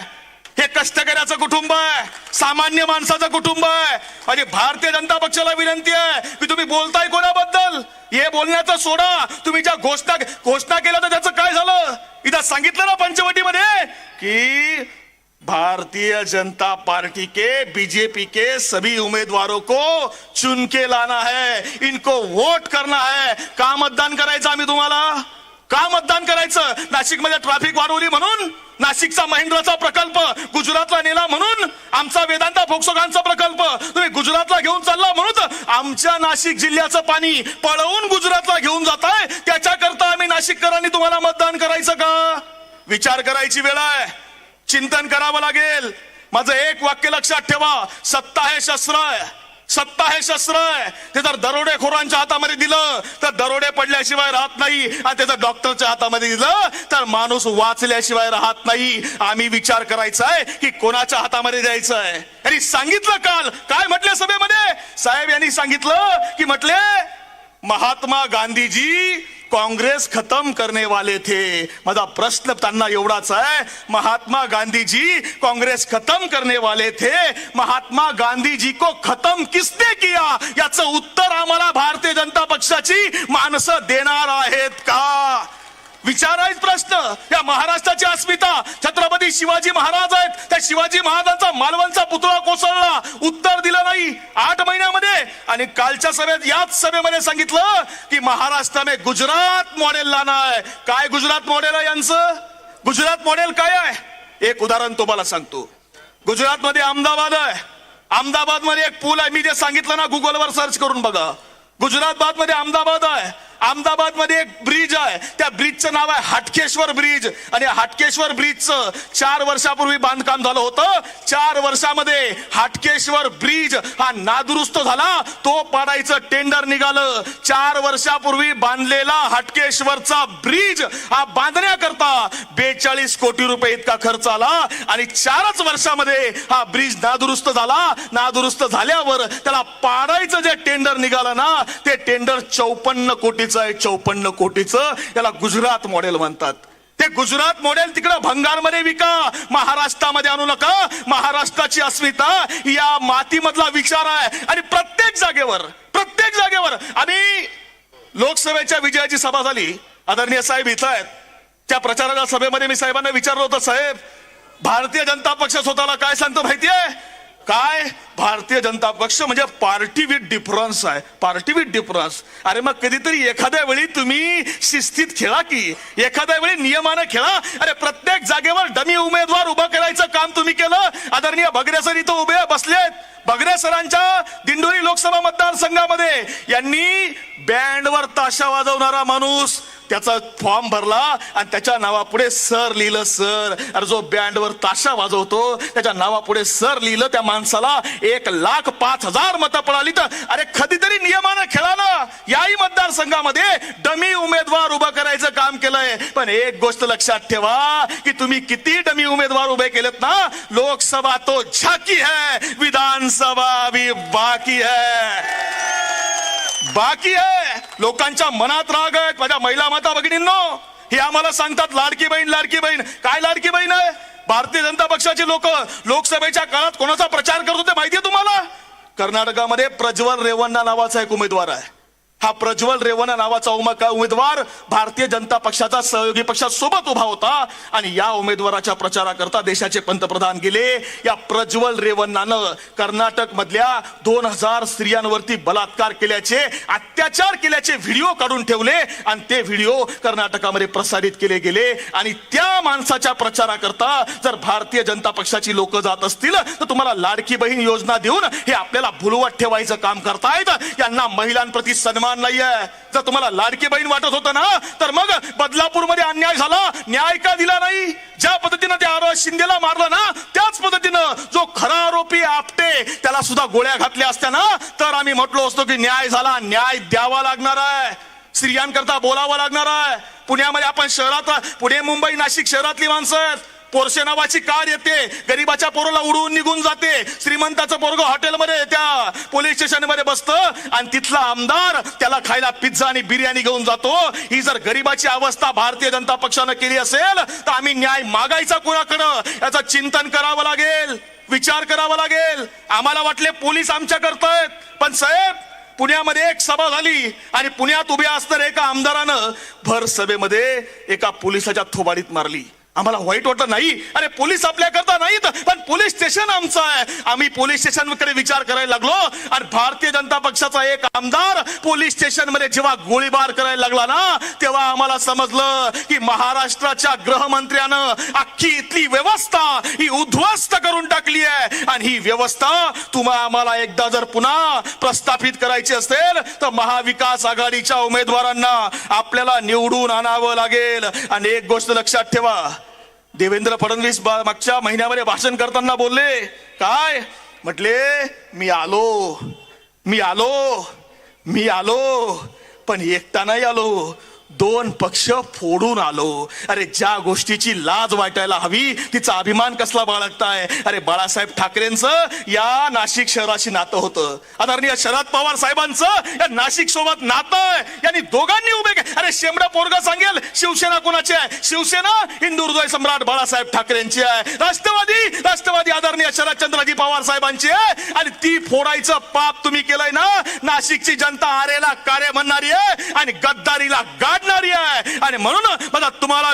हे कष्टकऱ्याचं कुटुंब आहे, सामान्य माणसाचं कुटुंब आहे. आणि भारतीय जनता पक्षाला विनंती आहे की तुम्ही बोलताय कोणाबद्दल हे बोलण्याचं सोडा. तुम्ही ज्या घोषणा केल्या तर त्याचं काय झालं. इथं सांगितलं ना पंचवटीमध्ये की भारतीय जनता पार्टी के, बीजेपी के सभी उम्मीदवारों को चुन के लाना है, इनको वोट करना है. का मतदान करायचं आम्ही तुम्हाला. का मतदान करायचं. नाशिकमध्ये ट्रॅफिक वाढवली म्हणून, नाशिकचा महिंद्राचा प्रकल्प गुजरातला नेला म्हणून, आमचा वेदांता फोक्सोगानचा प्रकल्प तुम्ही गुजरातला घेऊन चालला म्हणून आमच्या नाशिक जिल्ह्याचं पाणी पळवून गुजरातला घेऊन जाताय. त्याच्याकरता आम्ही नाशिककरांनी तुम्हाला मतदान करायचं का. विचार करायची वेळ आहे. चिंतन करावं लागेल. माझं एक वाक्य लक्षात ठेवा, सत्ता हे शस्त्र आहे. सत्ता हे शस्त्र आहे, ते जर दरोडेखोरांच्या हातामध्ये दिलं तर दरोडे पडल्याशिवाय राहत नाही, आणि त्याचं डॉक्टरच्या हातामध्ये दिलं तर माणूस वाचल्याशिवाय राहत नाही. आम्ही विचार करायचा आहे की कोणाच्या हातामध्ये द्यायचं आहे. यांनी सांगितलं काल काय म्हटले सभेमध्ये, साहेब यांनी सांगितलं की म्हटले महात्मा गांधी जी कांग्रेस खत्म करने वाले थे. माझा प्रश्न त्यांना एवढाच आहे, महात्मा गांधी जी कांग्रेस खत्म करने वाले थे, महात्मा गांधी जी को खत्म किसने किया, याचं उत्तर आम्हाला भारतीय जनता पक्षाची माणसं देणार आहेत का? विचारायच प्रश्न. या महाराष्ट्राची अस्मिता छत्रपती शिवाजी महाराज आहेत, त्या शिवाजी महाराजांचा मालवणचा पुतळा कोसळला, उत्तर दिलं नाही 8 महिन्यामध्ये. आणि कालच्या सभेत याच सभेमध्ये सांगितलं की महाराष्ट्र में गुजरात मॉडेल लाना है. काय गुजरात मॉडेल आहे यांचं? गुजरात मॉडेल काय आहे? एक उदाहरण तुम्हाला सांगतो. गुजरात मध्ये अहमदाबाद आहे, अहमदाबाद मध्ये एक पूल आहे, मी जे सांगितलं ना गुगलवर सर्च करून बघा. गुजरात मध्ये अहमदाबाद आहे, अहमदाबाद मध्ये एक ब्रिज आहे, त्या ब्रिजचं नाव आहे हाटकेश्वर ब्रिज. आणि हाटकेश्वर ब्रिजचं 4 वर्षापूर्वी बांधकाम झालं होतं. 4 वर्षामध्ये हाटकेश्वर ब्रिज हा नादुरुस्त झाला, तो पाडायचं टेंडर निघालं. 4 वर्षापूर्वी बांधलेला हाटकेश्वरचा ब्रिज हा बांधण्याकरता 42 कोटी रुपये इतका खर्च आला. आणि 4च वर्षामध्ये हा ब्रिज नादुरुस्त झाला. नादुरुस्त झाल्यावर त्याला पाडायचं जे टेंडर निघालं ना, ते टेंडर 54 कोटीचं आहे. 54 कोटीचं. याला गुजरात मॉडेल म्हणतात. ते गुजरात मॉडेल तिकडे भंगारमध्ये विका, महाराष्ट्रामध्ये आणू नका. महाराष्ट्राची अस्मिता या मातीमधला विचार आहे. आणि प्रत्येक जागेवर आम्ही लोकसभेच्या विजयाची सभा झाली, आदरणीय साहेब इथं आहेत, त्या प्रचाराच्या सभेमध्ये मी साहेबांना विचारलं होतं, साहेब भारतीय जनता पक्ष स्वतःला काय सांगतो माहितीये काय? भारतीय जनता पक्ष म्हणजे पार्टी विथ डिफरन्स आहे, पार्टी विथ डिफरन्स. अरे मग कधीतरी एखाद्या वेळी तुम्ही शिस्तीत खेळा की, एखाद्या वेळी नियमानं खेळा. अरे प्रत्येक जागेवर डमी उमेदवार उभं करायचं काम तुम्ही केलं. आदरणीय भगरे सर इथं उभे बसलेत. भगरे सरांच्या दिंडोरी लोकसभा मतदारसंघामध्ये यांनी बँडवर ताशा वाजवणारा माणूस त्याचा फॉर्म भरला आणि त्याच्या नावापुढे सर लिहिलं. सर, अरे जो बँडवर ताशा वाजवतो त्याच्या नावापुढे सर लिहिलं, त्या माणसाला 1,05,000 मतं पळाली. तर अरे कधीतरी नियमानं खेळा ना. याही मतदारसंघामध्ये डमी उमेदवार उभं करायचं काम केलंय. पण एक गोष्ट लक्षात ठेवा की तुम्ही किती डमी उमेदवार उभे केलेत ना, लोकसभा तो झाकी है, विधानसभा भी बाकी है. लोकांच्या मनात राग आहेत. माझ्या महिला माता भगिनींनो, हे आम्हाला सांगतात लाडकी बहीण लाडकी बहीण. काय लाडकी बहीण आहे? भारतीय जनता पक्षाची लोक लोकसभेच्या काळात कोणाचा प्रचार करत होते माहितीये तुम्हाला? कर्नाटकामध्ये प्रज्वल रेवन्ना नावाचा एक उमेदवार आहे. हा प्रज्वल रेवन्ना नावाचा उमेदवार भारतीय जनता पक्षाचा सहयोगी पक्षासोबत उभा होता. आणि या उमेदवाराच्या प्रचाराकरता देशाचे पंतप्रधान गेले. या प्रज्वल रेवन्नानं कर्नाटक मधल्या 2000 स्त्रियांवरती बलात्कार केल्याचे, अत्याचार केल्याचे व्हिडिओ काढून ठेवले आणि ते व्हिडिओ कर्नाटकामध्ये प्रसारित केले गेले. आणि त्या माणसाच्या प्रचाराकरता जर भारतीय जनता पक्षाची लोक जात असतील तर तुम्हाला लाडकी बहीण योजना देऊन हे आपल्याला भुलवत ठेवायचं काम करतायत. यांना महिलांप्रती सन्मान नाहीये. जर तुम्हाला लाडकी बहीण वाटत होतं ना, तर मग बदलापूरमध्ये अन्याय झाला, न्याय का दिला नाही? ज्या पद्धतीनं त्या आर शिंदेला मारलं ना, त्याच पद्धतीनं जो खरा आरोपी आपटे त्याला सुद्धा गोळ्या घातल्या असत्या ना, तर आम्ही म्हटलो असतो की न्याय झाला. न्याय द्यावा लागणार आहे, स्त्रियांकरता बोलावं लागणार आहे. पुण्यामध्ये आपण शहरात, पुणे मुंबई नाशिक शहरातली माणसं आहेत. पोरशे नावाची कार येते, गरीबाच्या पोराला उडवून निघून जाते. श्रीमंताचं पोरग हॉटेलमध्ये त्या पोलीस स्टेशनमध्ये बसतं आणि तिथला आमदार त्याला खायला पिझ्झा आणि बिर्याणी घेऊन जातो. ही जर गरीबाची अवस्था भारतीय जनता पक्षानं केली असेल तर आम्ही न्याय मागायचा कोणाकडं, याचं चिंतन करावं लागेल, विचार करावा लागेल. आम्हाला वाटले पोलीस आमच्या करतायत, पण साहेब पुण्यामध्ये एक सभा झाली आणि पुण्यात उभ्या असणाऱ्या एका आमदारानं भर सभेमध्ये एका पोलिसाच्या थोबाडीत मारली. आम्हाला वाईट वाटलं नाही. अरे पोलीस आपल्या करता नाहीत, पण पोलीस स्टेशन आमचं आहे. आम्ही पोलीस स्टेशनकडे विचार करायला लागलो आणि भारतीय जनता पक्षाचा एक आमदार पोलीस स्टेशन मध्ये जेव्हा गोळीबार करायला लागला ना, तेव्हा आम्हाला समजलं की महाराष्ट्राच्या गृहमंत्र्यानं अख्खी इथली व्यवस्था ही उद्ध्वस्त करून टाकली आहे. आणि ही व्यवस्था आम्हाला एकदा जर पुन्हा प्रस्थापित करायची असेल तर महाविकास आघाडीच्या उमेदवारांना आपल्याला निवडून आणावं लागेल. आणि एक गोष्ट लक्षात ठेवा, देवेंद्र फडणवीस मागच्या महिन्यामध्ये भाषण करताना बोलले काय? म्हटले मी आलो मी आलो पण एकटा नाही आलो, 2 पक्ष फोडून आलो. अरे ज्या गोष्टीची लाज वाटायला हवी तिचा अभिमान कसला बाळगताय. अरे बाळासाहेब ठाकरेंचं या नाशिक शहराशी नातं होतं, आदरणीय शरद पवार साहेबांचं या नाशिक सोबत नातं आहे. यांनी दोघांनी उभे अरे शेमडा पोरगा सांगेल शिवसेना कोणाची आहे, शिवसेना हिंदू हृदय सम्राट बाळासाहेब ठाकरेंची आहे, राष्ट्रवादी आदरणीय शरदचंद्रजी पवार साहेबांची आहे. आणि ती फोडायचं पाप तुम्ही केलंय ना. नाशिकची जनता आरेला कार्य म्हणणारी आहे आणि गद्दारीला गाडणारी आहे. आणि म्हणून मला तुम्हाला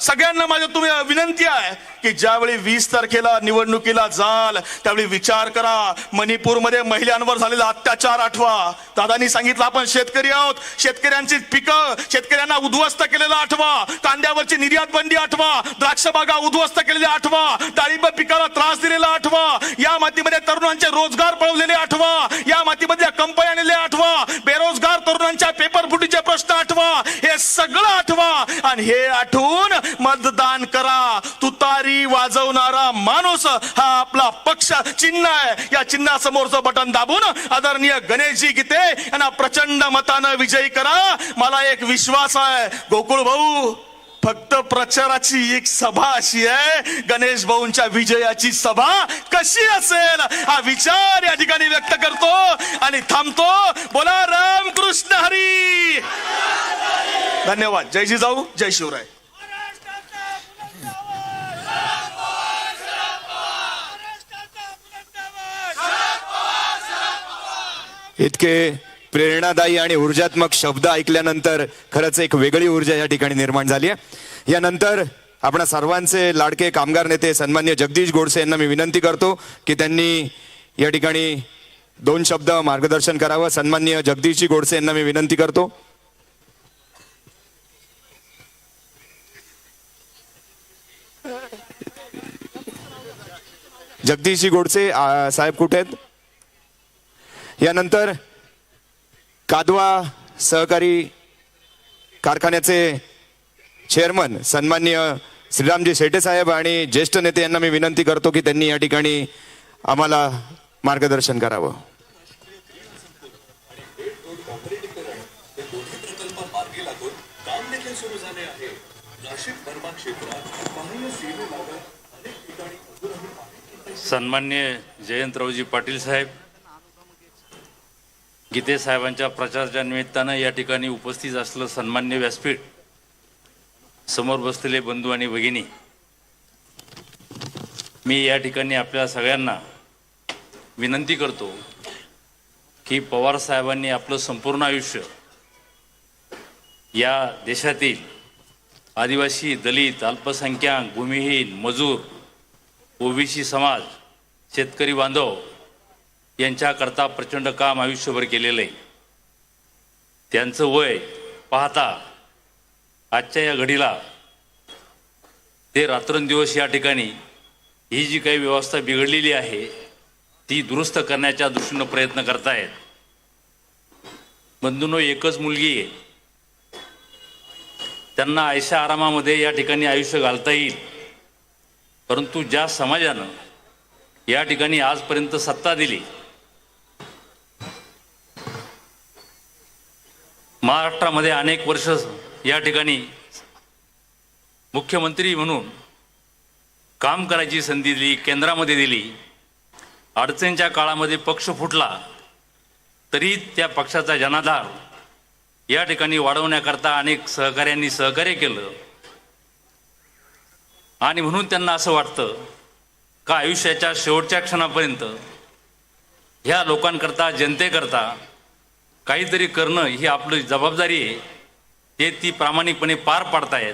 सगळ्यांना माझ्या तुम्ही विनंती आहे की ज्यावेळी 20 तारखेला निवडणुकीला जाल त्यावेळी विचार करा. मणिपूरमध्ये महिलांवर झालेला अत्याचार आठवा. दादांनी सांगितलं आपण शेतकरी आहोत, शेतकऱ्यांची पिकं शेतकऱ्यांना उद्ध्वस्त केलेला आठवा. कांद्यावरची निर्यात बंदी आठवा, द्राक्ष बागा उद्ध्वस्त केलेल्या आठवा, डाळिंब पिकाला त्रास दिलेला आठवा, या मातीमध्ये तरुणांचे रोजगार पळवलेले आठवा, या मातीमधल्या कंपन्या नेले आठवा, बेरोजगार तरुणांच्या पेपर फुटीचे प्रश्न आठवा. हे सगळं आठवा आणि हे आठवून मतदान करा. तुतारी वाजवणारा माणूस हा आपला पक्ष चिन्ह आहे. या चिन्हासमोरचं बटन दाबून आदरणीय गणेशजी गीते यांना प्रचंड मतानं विजयी करा. मला एक विश्वास आहे गोकुळ भाऊ, फक्त प्रचाराची एक सभा अशी आहे, गणेश भाऊंच्या विजयाची सभा कशी असेल हा विचार या ठिकाणी व्यक्त करतो आणि थांबतो. बोला रामकृष्ण हरी. धन्यवाद. जय जिजाऊ, जय शिवराय. इतके प्रेरणादायी आणि ऊर्जात्मक शब्द ऐकल्यानंतर खरंच एक वेगळी ऊर्जा या ठिकाणी निर्माण झाली आहे. यानंतर आपणा सर्वांचे लाडके कामगार नेते सन्माननीय जगदीश गोडसे यांना मी विनंती करतो की त्यांनी या ठिकाणी 2 शब्द मार्गदर्शन करावं. सन्माननीय जगदीशजी गोडसे यांना मी विनंती करतो. जगदीशजी गोडसे साहेब कुठे आहेत? यानंतर कादवा सहकारी कारखान्याचे चेअरमन सन्माननीय श्रीरामजी शेटे साहेब आणि ज्येष्ठ नेते यांना मी विनंती करतो की त्यांनी या ठिकाणी आम्हाला मार्गदर्शन करावं. सन्मान्य जयंतरावजी पाटील साहेब, गीते साहेबांच्या प्रचाराच्या निमित्तानं या ठिकाणी उपस्थित असलेलं सन्मान्य व्यासपीठ, समोर बसलेले बंधू आणि भगिनी, मी या ठिकाणी आपल्या सगळ्यांना विनंती करतो की पवार साहेबांनी आपलं संपूर्ण आयुष्य या देशातील आदिवासी, दलित, अल्पसंख्याक, भूमिहीन, मजूर, ओबीसी समाज, शेतकरी बांधव यांच्याकरता प्रचंड काम आयुष्यभर केलेलं आहे. त्यांचं वय पाहता आजच्या या घडीला ते रात्रंदिवस या ठिकाणी ही जी काही व्यवस्था बिघडलेली आहे ती दुरुस्त करण्याच्या दृष्टीनं प्रयत्न करतायत. बंधूंनो, एकच मुलगी आहे, त्यांना आयशा आरामामध्ये या ठिकाणी आयुष्य घालता येईल. परंतु ज्या समाजानं या ठिकाणी आजपर्यंत सत्ता दिली, महाराष्ट्रामध्ये अनेक वर्ष या ठिकाणी मुख्यमंत्री म्हणून काम करायची संधी दिली, केंद्रामध्ये दिली, अडचणीच्या काळामध्ये पक्ष फुटला तरी त्या पक्षाचा जनाधार या ठिकाणी वाढवण्याकरता अनेक सहकाऱ्यांनी सहकार्य केलं. आणि म्हणून त्यांना असं वाटतं का आयुष्याच्या शेवटच्या क्षणापर्यंत ह्या लोकांकरता, जनतेकरता काहीतरी करणं ही आपली जबाबदारी आहे. ते ती प्रामाणिकपणे पार पाडतायत.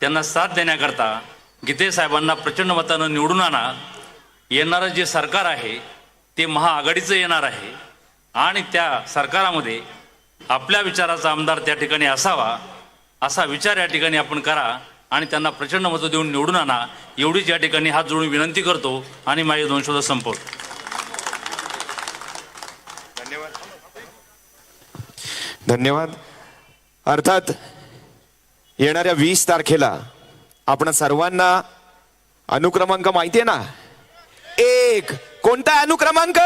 त्यांना साथ देण्याकरता गीते साहेबांना प्रचंड मतानं निवडून आणा. येणारं जे सरकार आहे ते महाआघाडीचं येणार आहे आणि त्या सरकारामध्ये आपल्या विचाराचा आमदार त्या ठिकाणी असावा, असा विचार या ठिकाणी आपण करा आणि त्यांना प्रचंड मतं देऊन निवडून आणा. एवढीच या ठिकाणी हात जोडून विनंती करतो आणि माझे 2 शब्द संपवतो. धन्यवाद. अर्थात येणाऱ्या 20 तारखेला आपण सर्वांना अनुक्रमांक माहिती आहे ना? 1. कोणता अनुक्रमांक?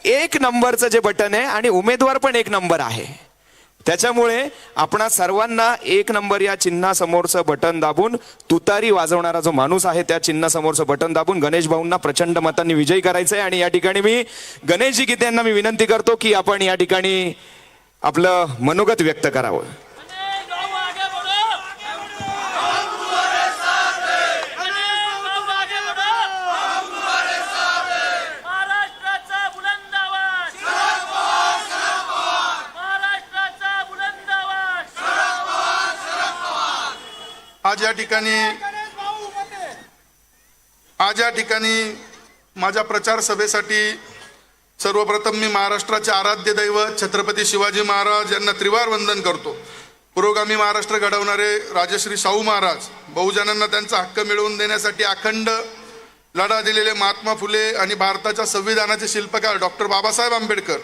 एक नंबरचं जे बटन आहे आणि उमेदवार पण एक नंबर आहे. त्याच्यामुळे आपणा सर्वांना एक नंबर या चिन्हासमोरचं बटन दाबून तुतारी वाजवणारा जो माणूस आहे त्या चिन्हासमोरचं बटन दाबून गणेश भाऊंना प्रचंड मतांनी विजयी करायचं आहे. आणि या ठिकाणी मी गणेशजी गीते यांना मी विनंती करतो की आपण या ठिकाणी आपलं मनोगत व्यक्त करावं. महाराष्ट्राचा बुलंद आवाज, महाराष्ट्राचा बुलंद आवाज. आज या ठिकाणी माझ्या प्रचार सभेसाठी सर्वप्रथम मी महाराष्ट्राचे आराध्य दैवत छत्रपती शिवाजी महाराज यांना त्रिवार वंदन करतो. पुरोगामी महाराष्ट्र घडवणारे राजश्री शाहू महाराज, बहुजनांना त्यांचा हक्क मिळवून देण्यासाठी अखंड लढा दिलेले महात्मा फुले आणि भारताच्या संविधानाचे शिल्पकार डॉक्टर बाबासाहेब आंबेडकर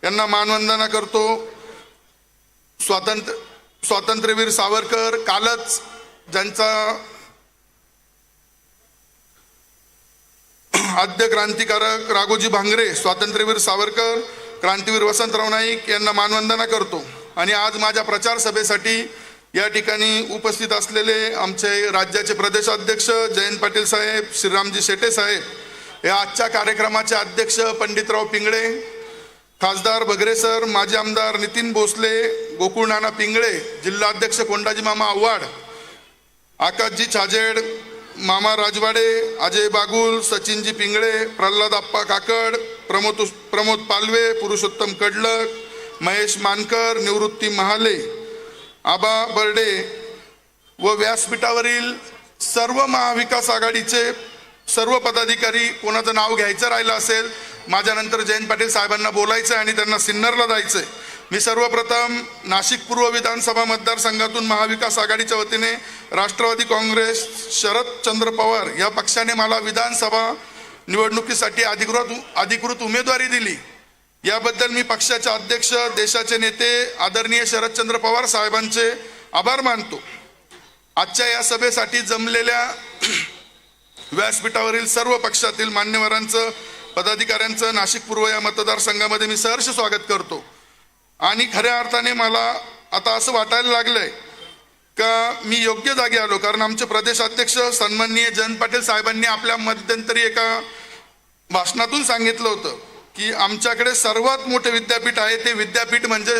यांना मानवंदना करतो. स्वातंत्र्यवीर सावरकर, कालच ज्यांचा आद्य क्रांतिकारक राघोजी भांगरे, स्वातंत्र्यवीर सावरकर, क्रांतीवीर वसंतराव नाईक यांना मानवंदना करतो. आणि आज माझ्या प्रचार सभेसाठी या ठिकाणी उपस्थित असलेले आमचे राज्याचे प्रदेशाध्यक्ष जयंत पाटील साहेब, श्रीरामजी शेटे साहेब, या आजच्या कार्यक्रमाचे अध्यक्ष पंडितराव पिंगळे, खासदार बगरे सर, माजी आमदार नितीन भोसले, गोकुळ नाना पिंगळे, जिल्हाध्यक्ष कोंडाजी मामा आव्हाड, आकाशजी छाजेड, मामा राजवाडे, अजय बागुल, सचिनजी पिंगळे, प्रल्हाद आप्पा काकड, प्रमोद पालवे, पुरुषोत्तम कडलक, महेश मानकर, निवृत्ती महाले, आबा बर्डे व व्यासपीठावरील सर्व महाविकास आघाडीचे सर्व पदाधिकारी. कोणाचं नाव घ्यायचं राहिलं असेल, माझ्यानंतर जयंत पाटील साहेबांना बोलायचं आणि त्यांना सिन्नरला जायचंय. मी सर्वप्रथम नाशिक पूर्व विधानसभा मतदारसंघातून महाविकास आघाडीच्या वतीने राष्ट्रवादी काँग्रेस शरदचंद्र पवार या पक्षाने मला विधानसभा निवडणुकीसाठी अधिकृत उमेदवारी दिली. याबद्दल मी पक्षाचे अध्यक्ष, देशाचे नेते आदरणीय शरदचंद्र पवार साहेबांचे आभार मानतो. आजच्या या सभेसाठी जमलेल्या व्यासपीठावरील सर्व पक्षातील मान्यवरांचं, पदाधिकाऱ्यांचं नाशिक पूर्व या मतदारसंघामध्ये मी सहर्ष स्वागत करतो. आणि खऱ्या अर्थाने मला आता असं वाटायला लागलंय का मी योग्य जागी आलो, कारण आमचे प्रदेशाध्यक्ष सन्माननीय जयंत पाटील साहेबांनी आपल्या मध्यंतरी एका भाषणातून सांगितलं होतं की आमच्याकडे सर्वात मोठे विद्यापीठ आहे, ते विद्यापीठ म्हणजे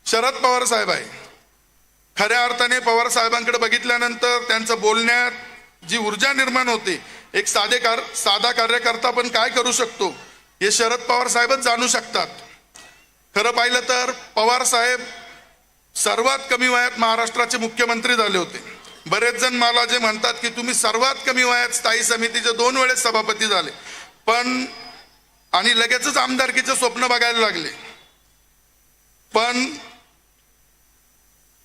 शरद पवार साहेब आहे. खऱ्या अर्थाने पवार साहेबांकडे बघितल्यानंतर त्यांचं बोलण्यात जी ऊर्जा निर्माण होते, एक साधा कार्यकर्ता पण काय करू शकतो हे शरद पवार साहेबच जाणू शकतात. खरं पाहिलं तर पवार साहेब सर्वात कमी वयात महाराष्ट्राचे मुख्यमंत्री झाले होते. बरेच जण मला जे म्हणतात की तुम्ही सर्वात कमी वयात स्थायी समितीचे 2 वेळेस सभापती झाले, पण आणि लगेचच आमदारकीचे स्वप्न बघायला लागले. पण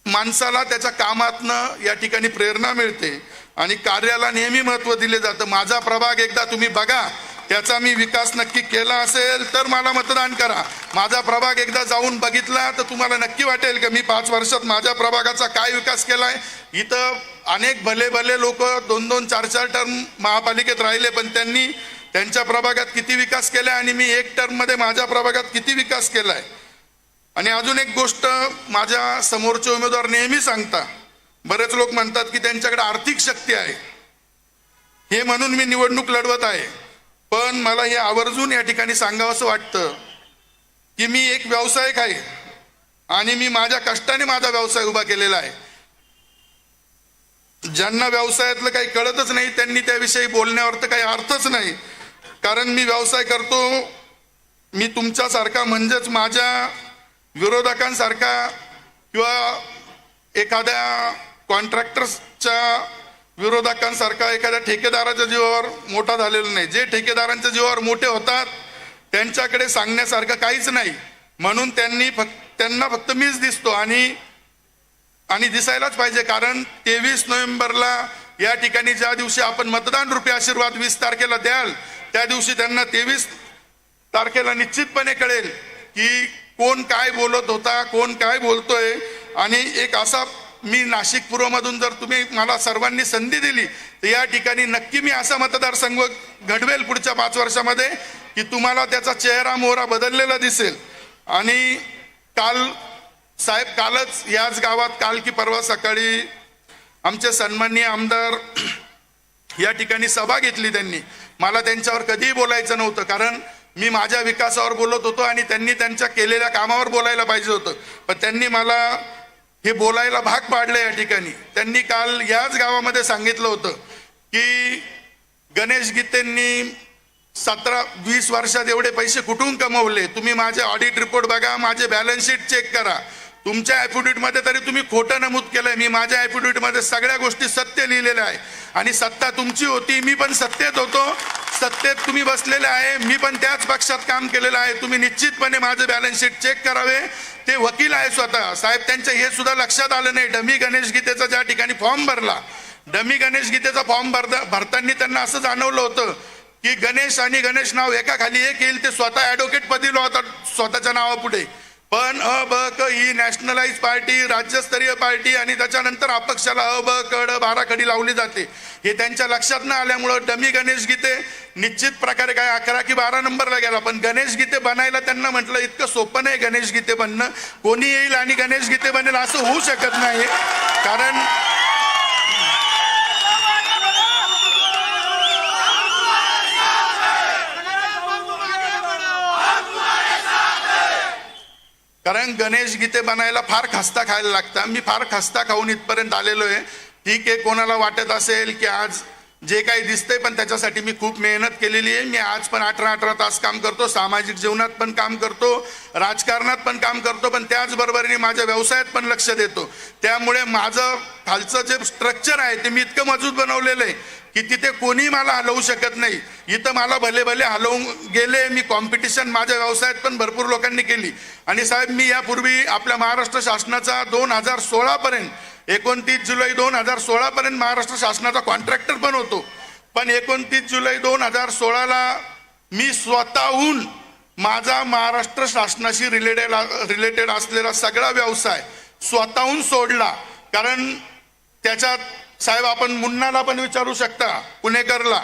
माणसाला त्याच्या कामातनं या ठिकाणी प्रेरणा मिळते आणि कार्याला नेहमी महत्त्व दिले जातं. माझा प्रभाग एकदा तुम्ही बघा, त्याचा मी विकास नक्की केला असेल तर मला मतदान करा. माझा प्रभाग एकदा जाऊन बघितला तर तुम्हाला नक्की वाटेल की मी 5 वर्षात माझ्या प्रभागाचा काय विकास केलाय. इथं अनेक भले भले लोक 2-2, 4-4 टर्म महापालिकेत राहिले, पण त्यांनी त्यांच्या प्रभागात किती विकास केलाय आणि मी 1 टर्म मध्ये माझ्या प्रभागात किती विकास केलाय. आणि अजून एक गोष्ट माझ्या समोरचे उमेदवार नेहमी सांगता, बरेच लोक म्हणतात की त्यांच्याकडे आर्थिक शक्ती आहे, हे म्हणून मी निवडणूक लढवत आहे. पण मला हे आवर्जून या ठिकाणी सांगावंसं वाटतं की मी एक व्यावसायिक आहे आणि मी माझ्या कष्टाने माझा व्यवसाय उभा केलेला आहे. ज्यांना व्यवसायातलं काही कळतच नाही त्यांनी त्याविषयी बोलण्यावर तर काही अर्थच नाही, कारण मी व्यवसाय करतो. मी तुमच्यासारखा म्हणजेच माझ्या विरोधकांसारखा किंवा एखाद्या कॉन्ट्रॅक्टर्सच्या विरोधकांसारखा एखाद्या ठेकेदाराच्या जीवावर मोठा झालेला नाही. जे ठेकेदारांच्या जीवावर मोठे होतात त्यांच्याकडे सांगण्यासारखं काहीच नाही, म्हणून त्यांना फक्त मीच दिसतो आणि दिसायलाच पाहिजे. कारण 23 नोव्हेंबरला या ठिकाणी ज्या दिवशी आपण मतदान रूपी आशीर्वाद 20 तारखेला द्याल, त्या दिवशी त्यांना 23 तारखेला निश्चितपणे कळेल की कोण काय बोलत होता, कोण काय बोलतोय. आणि एक असा मी नाशिक पूर्वमधून जर तुम्ही मला सर्वांनी संधी दिली तर या ठिकाणी नक्की मी असा मतदारसंघ घडवेल पुढच्या 5 वर्षामध्ये की तुम्हाला त्याचा चेहरा मोहरा बदललेला दिसेल. आणि कालच याच गावात काल की परवा सकाळी आमचे सन्माननीय आमदार या ठिकाणी सभा घेतली. त्यांनी मला त्यांच्यावर कधीही बोलायचं नव्हतं, कारण मी माझ्या विकासावर बोलत होतो आणि त्यांनी त्यांच्या केलेल्या कामावर बोलायला पाहिजे होतं. पण त्यांनी मला हे बोलायला भाग पाडलं. या ठिकाणी त्यांनी काल याच गावामध्ये सांगितलं होतं की गणेश गीतेंनी 17-20 वर्षात एवढे पैसे कुठून कमवले, तुम्ही माझे ऑडिट रिपोर्ट बघा, माझे बॅलन्स शीट चेक करा. तुमच्या ॲफिडेव्हिटमध्ये तरी तुम्ही खोटं नमूद केलंय, मी माझ्या ॲफिडेव्हिटमध्ये सगळ्या गोष्टी सत्य लिहिलेल्या आहे. आणि सत्ता तुमची होती, मी पण सत्तेत होतो, सत्तेत तुम्ही बसलेले आहे, मी पण त्याच पक्षात काम केलेलं आहे. तुम्ही निश्चितपणे माझं बॅलन्स शीट चेक करावे. ते वकील आहे स्वतः साहेब, त्यांच्या हे सुद्धा लक्षात आलं नाही. डमी गणेश गीतेचा ज्या ठिकाणी फॉर्म भरला, डमी गणेश गीतेचा फॉर्म भरताना त्यांना असं जाणवलं होतं की गणेश आणि गणेश नाव एका खाली एक येईल. ते स्वतः ॲडव्होकेट पदी होता स्वतःच्या नावापुढे. पण अ ब क ही नॅशनलाइज पार्टी, राज्यस्तरीय पार्टी आणि त्याच्यानंतर अपक्षाला अ ब क ड बाराखडी लावली जाते. हे त्यांच्या लक्षात न आल्यामुळं डमी गणेश गीते निश्चित प्रकारे काय 11 की 12 नंबरला गेला. पण गणेश गीते बनायला त्यांना म्हटलं इतकं सोपं नाही गणेश गीते बनणं, कोणी येईल आणि गणेश गीते बनेल असं होऊ शकत नाही. कारण गणेश गीते बनायला फार खस्ता खायला लागतं. मी फार खस्ता खाऊन इथपर्यंत आलेलो आहे. ठीक आहे, कोणाला वाटत असेल की आज जे काही दिसतंय पण त्याच्यासाठी मी खूप मेहनत केलेली आहे. मी आज पण 18 तास काम करतो, सामाजिक जीवनात पण काम करतो, राजकारणात पण काम करतो, पण त्याचबरोबरीने माझ्या व्यवसायात पण लक्ष देतो. त्यामुळे माझं खालचं जे स्ट्रक्चर आहे ते मी इतकं मजबूत बनवलेलं आहे की तिथे कोणी मला हलवू शकत नाही. इथं मला भले भले हलवून गेले. मी कॉम्पिटिशन माझ्या व्यवसायात पण भरपूर लोकांनी केली. आणि साहेब, मी यापूर्वी आपल्या महाराष्ट्र शासनाचा 2016 पर्यंत 29 जुलै 2016 पर्यंत महाराष्ट्र शासनाचा कॉन्ट्रॅक्टर पण होतो. पण 29 जुलै 2016ला मी स्वतःहून माझा महाराष्ट्र शासनाशी रिलेटेड असलेला सगळा व्यवसाय स्वतःहून सोडला. कारण त्याच्यात साहेब आपण मुन्नाला पण विचारू शकता, पुणेकरला,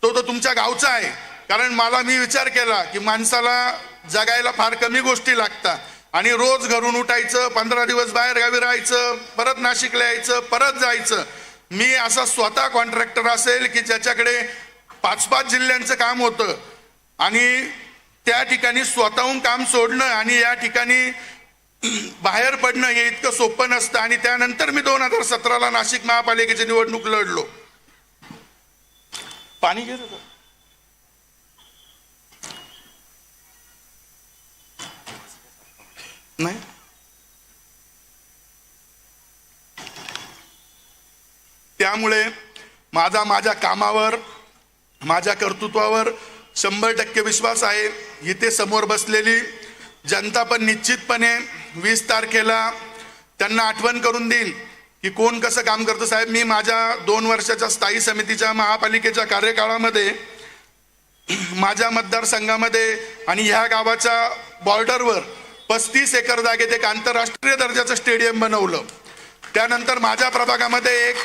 तो तुमच्या गावचा आहे. कारण मी विचार केला की माणसाला जगायला फार कमी गोष्टी लागतात आणि रोज घरून उठायचं, 15 दिवस बाहेर गावी राहायचं, परत नाशिकला यायचं, परत जायचं. मी असा स्वतः कॉन्ट्रॅक्टर असेल की ज्याच्याकडे 5-5 जिल्ह्यांचं काम होतं आणि त्या ठिकाणी स्वतःहून काम सोडणं आणि या ठिकाणी बाहेर पडणं हे इतकं सोपं नसतं. आणि त्यानंतर मी 2017ला नाशिक महापालिकेची निवडणूक लढलो. पाणी घेत होतं नाही. त्यामुळे माझ्या कामावर, माझ्या कर्तृत्वावर 100% विश्वास आहे. इथे समोर बसलेली जनता पण निश्चितपणे 20 तारखेला त्यांना आठवण करून देईल की कोण कसं काम करतं. साहेब, मी माझ्या 2 वर्षाच्या स्थायी समितीच्या महापालिकेच्या कार्यकाळामध्ये माझ्या मतदारसंघामध्ये आणि ह्या गावाच्या बॉर्डरवर 35 एकर जागेत एक आंतरराष्ट्रीय दर्जाचं स्टेडियम बनवलं. त्यानंतर माझ्या प्रभागामध्ये एक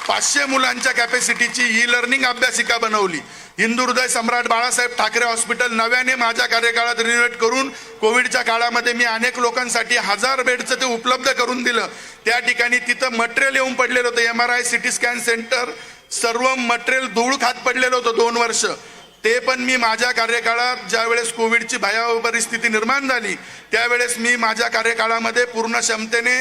500 मुलांच्या कॅपॅसिटीची ई लर्निंग अभ्यासिका बनवली. हिंदू हृदय सम्राट बाळासाहेब ठाकरे हॉस्पिटल नव्याने माझ्या कार्यकाळात रिनोव्हेट करून कोविडच्या काळामध्ये मी अनेक लोकांसाठी 1000 बेडचं ते उपलब्ध करून दिलं. त्या ठिकाणी तिथं मटेरियल येऊन पडलेलं होतं, MRI CT स्कॅन सेंटर, सर्व मटेरियल धूळ खात पडलेलं होतं 2 वर्ष. ते पण मी माझ्या कार्यकाळात, ज्यावेळेस कोविडची भयावह परिस्थिती निर्माण झाली त्यावेळेस मी माझ्या कार्यकाळामध्ये पूर्ण क्षमतेने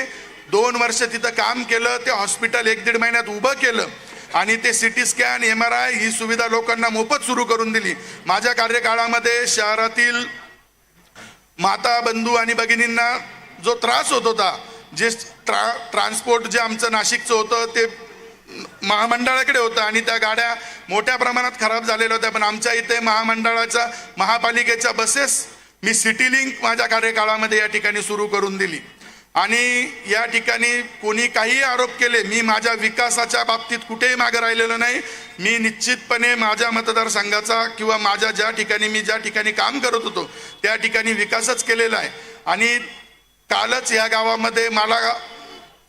2 वर्ष तिथं काम केलं. ते हॉस्पिटल 1-1.5 महिन्यात उभं केलं आणि ते CT स्कॅन, MRI ही सुविधा लोकांना मोफत सुरू करून दिली. माझ्या कार्यकाळामध्ये शहरातील माता, बंधू आणि भगिनींना जो त्रास होत होता, जे ट्रान्सपोर्ट जे आमचं नाशिकचं होतं ते महामंडळाकडे होतं आणि त्या गाड्या मोठ्या प्रमाणात खराब झालेल्या होत्या. पण आमच्या इथे महापालिकेच्या बसेस मी सिटी लिंक माझ्या कार्यकाळामध्ये या ठिकाणी सुरू करून दिली. आणि या ठिकाणी कोणी काही आरोप केले, मी माझ्या विकासाच्या बाबतीत कुठेही मागे राहिलेलो नाही. मी निश्चितपणे माझ्या मतदारसंघाचा किंवा माझ्या ज्या ठिकाणी काम करत होतो त्या ठिकाणी विकासच केलेला आहे. आणि कालच या गावामध्ये मला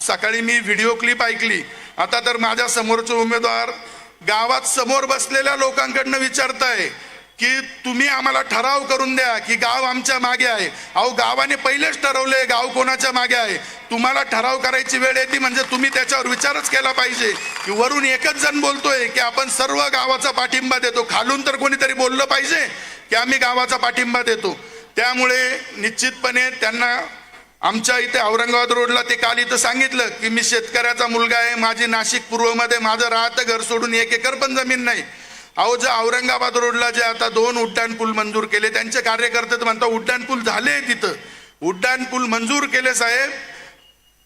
सकाळी मी व्हिडिओ क्लिप ऐकली. आता तर माझ्या समोरचे उमेदवार गावात समोर बसलेल्या लोकांकडनं विचारताय की तुम्ही आम्हाला ठराव करून द्या की गाव आमच्या मागे आहे. अहो, गावाने पहिलेच ठरवले गाव कोणाच्या मागे आहे. तुम्हाला ठराव करायची वेळ येते म्हणजे तुम्ही त्याच्यावर विचारच केला पाहिजे की वरून एकच जण बोलतोय की आपण सर्व गावाचा पाठिंबा देतो, खालून तर कोणीतरी बोललं पाहिजे की आम्ही गावाचा पाठिंबा देतो. त्यामुळे निश्चितपणे त्यांना आमच्या इथे औरंगाबाद रोडला ते काल इथं सांगितलं की मी शेतकऱ्याचा मुलगा आहे, माझी नाशिक पूर्वमध्ये माझं राहतं घर सोडून 1 एकर पण जमीन नाही. अहो, जे औरंगाबाद रोडला जे आता 2 उड्डाण पूल मंजूर केले, त्यांचे कार्यकर्ते तर म्हणतात उड्डाण पूल झाले तिथं. उड्डाण पूल मंजूर केले साहेब,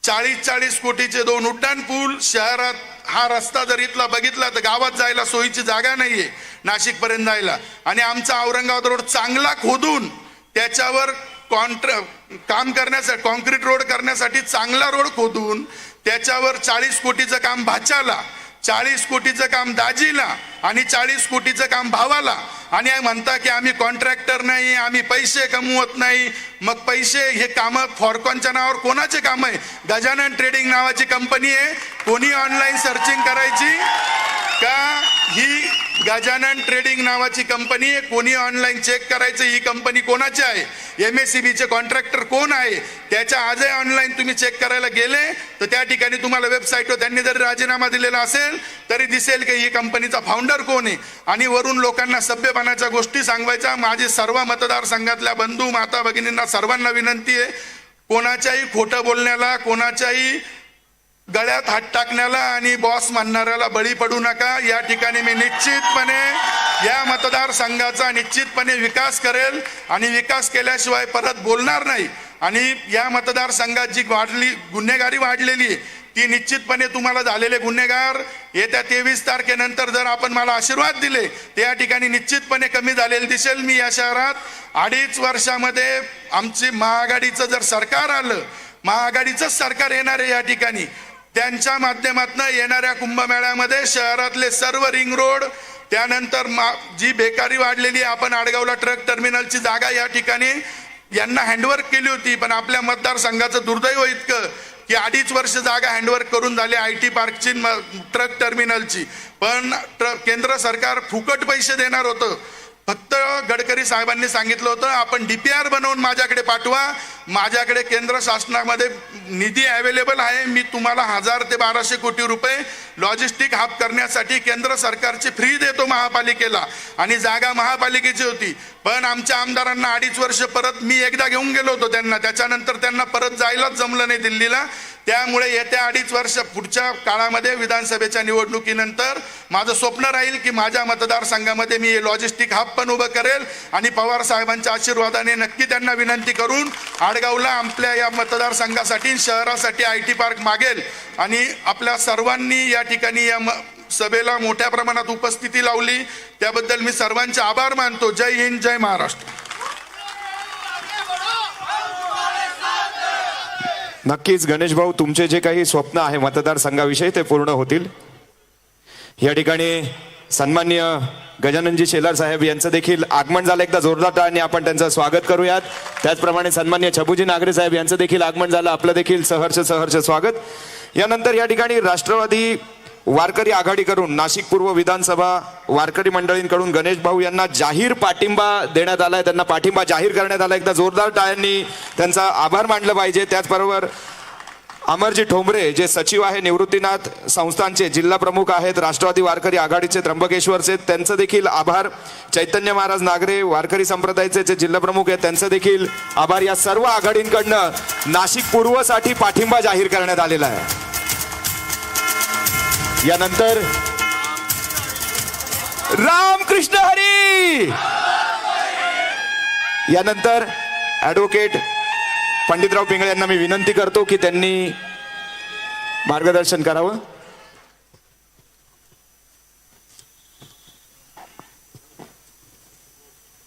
40-40 कोटीचे 2 उड्डाण पूल. शहरात हा रस्ता जर इथला बघितला तर गावात जायला सोयीची जागा नाहीये नाशिक पर्यंत जायला. आणि आमचा औरंगाबाद रोड चांगला खोदून त्याच्यावर काम करण्यासाठी, कॉन्क्रीट रोड करण्यासाठी चांगला रोड खोदून त्याच्यावर 40 कोटीचं काम भाच्याला, 40 कोटीचं काम दाजीला आणि 40 कोटीचं काम भावाला. आणि म्हणता की आम्ही कॉन्ट्रॅक्टर नाही, आम्ही पैसे कमवत नाही. मग पैसे हे कामं फॉरकॉनच्या नावावर कोणाचे काम आहे? गजानन ट्रेडिंग नावाची कंपनी आहे, कोणी ऑनलाईन सर्चिंग करायची का? ही गजानन ट्रेडिंग नावाची कंपनी आहे, कोणी ऑनलाईन चेक करायचं ही कंपनी कोणाची आहे? MSCB चे कॉन्ट्रॅक्टर कोण आहे? त्याच्या आजही ऑनलाईन तुम्ही चेक करायला गेले तर त्या ठिकाणी तुम्हाला वेबसाईटवर त्यांनी जरी राजीनामा दिलेला असेल तरी दिसेल की ही कंपनीचा फाउंडर कोण आहे. आणि वरून लोकांना सभ्यपणाच्या गोष्टी सांगवायच्या. माझी सर्व मतदारसंघातल्या बंधू माता भगिनींना सर्वांना विनंती आहे, कोणाच्याही खोटं बोलण्याला, कोणाच्याही गळ्यात हात टाकण्याला आणि बॉस म्हणणाऱ्याला बळी पडू नका. या ठिकाणी मी निश्चितपणे या मतदारसंघाचा निश्चितपणे विकास करेल आणि विकास केल्याशिवाय परत बोलणार नाही. आणि या मतदारसंघात जी गुन्हेगारी वाढलेली आहे ती निश्चितपणे तुम्हाला झालेले गुन्हेगार येत्या 23 तारखेनंतर जर आपण मला आशीर्वाद दिले तर या ठिकाणी निश्चितपणे कमी झालेले दिसेल. मी या शहरात 2.5 वर्षामध्ये आमची महाआघाडीचं जर सरकार आलं, महाआघाडीचंच सरकार येणार आहे या ठिकाणी, त्यांच्या माध्यमातून येणाऱ्या कुंभमेळ्यामध्ये शहरातले सर्व रिंग रोड, त्यानंतर जी बेकारी वाढलेली आहे, आपण आडगावला ट्रक टर्मिनलची जागा या ठिकाणी यांना हँडवर्क केली होती, पण आपल्या मतदारसंघाचं दुर्दैव इतकं की 2.5 वर्ष जागा हँडवर्क करून झाली IT पार्कची, ट्रक टर्मिनलची. पण केंद्र सरकार फुकट पैसे देणार होतं. फक्त गडकरी साहेबांनी सांगितलं होतं आपण DPR बनवून माझ्याकडे पाठवा, माझ्याकडे केंद्र शासनामध्ये निधी अवेलेबल आहे, मी तुम्हाला 1000 ते 1200 कोटी रुपये लॉजिस्टिक हब करण्यासाठी केंद्र सरकारची फ्री देतो महापालिकेला. आणि जागा महापालिकेची होती. पण आमच्या आमदारांना 2.5 वर्ष परत मी एकदा घेऊन गेलो होतो त्यांना, त्याच्यानंतर त्यांना परत जायलाच जमलं नाही दिल्लीला. त्यामुळे येत्या 2.5 वर्ष पुढच्या काळामध्ये विधानसभेच्या निवडणुकीनंतर माझं स्वप्न राहील की माझ्या मतदारसंघामध्ये मी लॉजिस्टिक हब पण उभं करेल. आणि पवार साहेबांच्या आशीर्वादाने नक्की त्यांना विनंती करून आडगावला आपल्या या मतदारसंघासाठी, शहरासाठी IT पार्क मागेल. आणि आपल्या सर्वांनी या ठिकाणी या सभेला मोठ्या प्रमाणात उपस्थिती लावली त्याबद्दल मी सर्वांचे आभार मानतो. जय हिंद, जय महाराष्ट्र. नक्कीच गणेश भाऊ, तुमचे जे काही स्वप्न आहे मतदारसंघाविषयी ते पूर्ण होतील. या ठिकाणी सन्माननीय गजाननजी शेलार साहेब यांचं देखील आगमन झालं. एकदा जोरदार टाळ्यांनी आपण त्यांचं स्वागत करूयात. त्याचप्रमाणे सन्माननीय छबूजी नागरे साहेब यांचं देखील आगमन झालं. आपलं देखील सहर्ष स्वागत. यानंतर या ठिकाणी राष्ट्रवादी वारकरी आघाडीकडून नाशिक पूर्व विधानसभा वारकरी मंडळींकडून गणेश भाऊ यांना जाहीर पाठिंबा देण्यात आलाय, त्यांना पाठिंबा जाहीर करण्यात आला. एकदा जोरदार टाळ्यांनी त्यांचा आभार मानलं पाहिजे. त्याचबरोबर अमरजी ठोंबरे जे सचिव आहे निवृत्तीनाथ संस्थानचे, जिल्हा प्रमुख आहेत राष्ट्रवादी वारकरी आघाडीचे त्र्यंबकेश्वरचे, त्यांचं देखील आभार. चैतन्य महाराज नागरे वारकरी संप्रदायाचे जे जिल्हा प्रमुख आहेत त्यांचं देखील आभार. या सर्व आघाडींकडनं नाशिक पूर्वसाठी पाठिंबा जाहीर करण्यात आलेला आहे. यानंतर रामकृष्ण हरी, यानंतर ॲडव्होकेट पंडितराव पिंगळे यांना मी विनंती करतो की त्यांनी मार्गदर्शन करावं.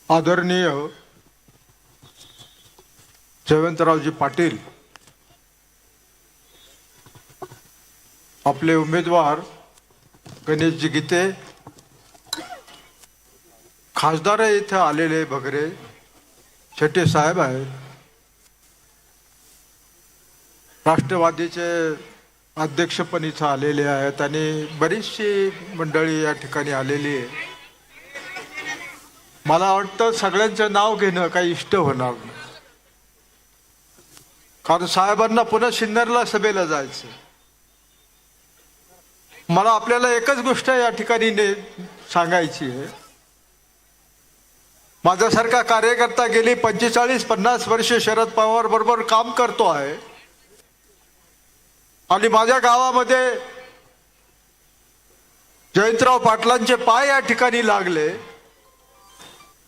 आदरणीय जयवंतरावजी पाटील, आपले उमेदवार गणेशजी गीते, खासदार इथे आलेले भगरे शेट्टे साहेब आहेत, राष्ट्रवादीचे अध्यक्ष पण इथं आलेले आहेत आणि बरीचशी मंडळी या ठिकाणी आलेली आहे. मला वाटतं सगळ्यांचं नाव घेणं काही इष्ट होणार नाही, कारण साहेबांना पुन्हा सिन्नरला सभेला जायचं. मला आपल्याला एकच गोष्ट या ठिकाणी सांगायची आहे. माझ्यासारखा कार्यकर्ता गेली 45-50 वर्षे शरद पवार बरोबर काम करतो आहे आणि माझ्या गावामध्ये जयंतराव पाटलांचे पाय या ठिकाणी लागले.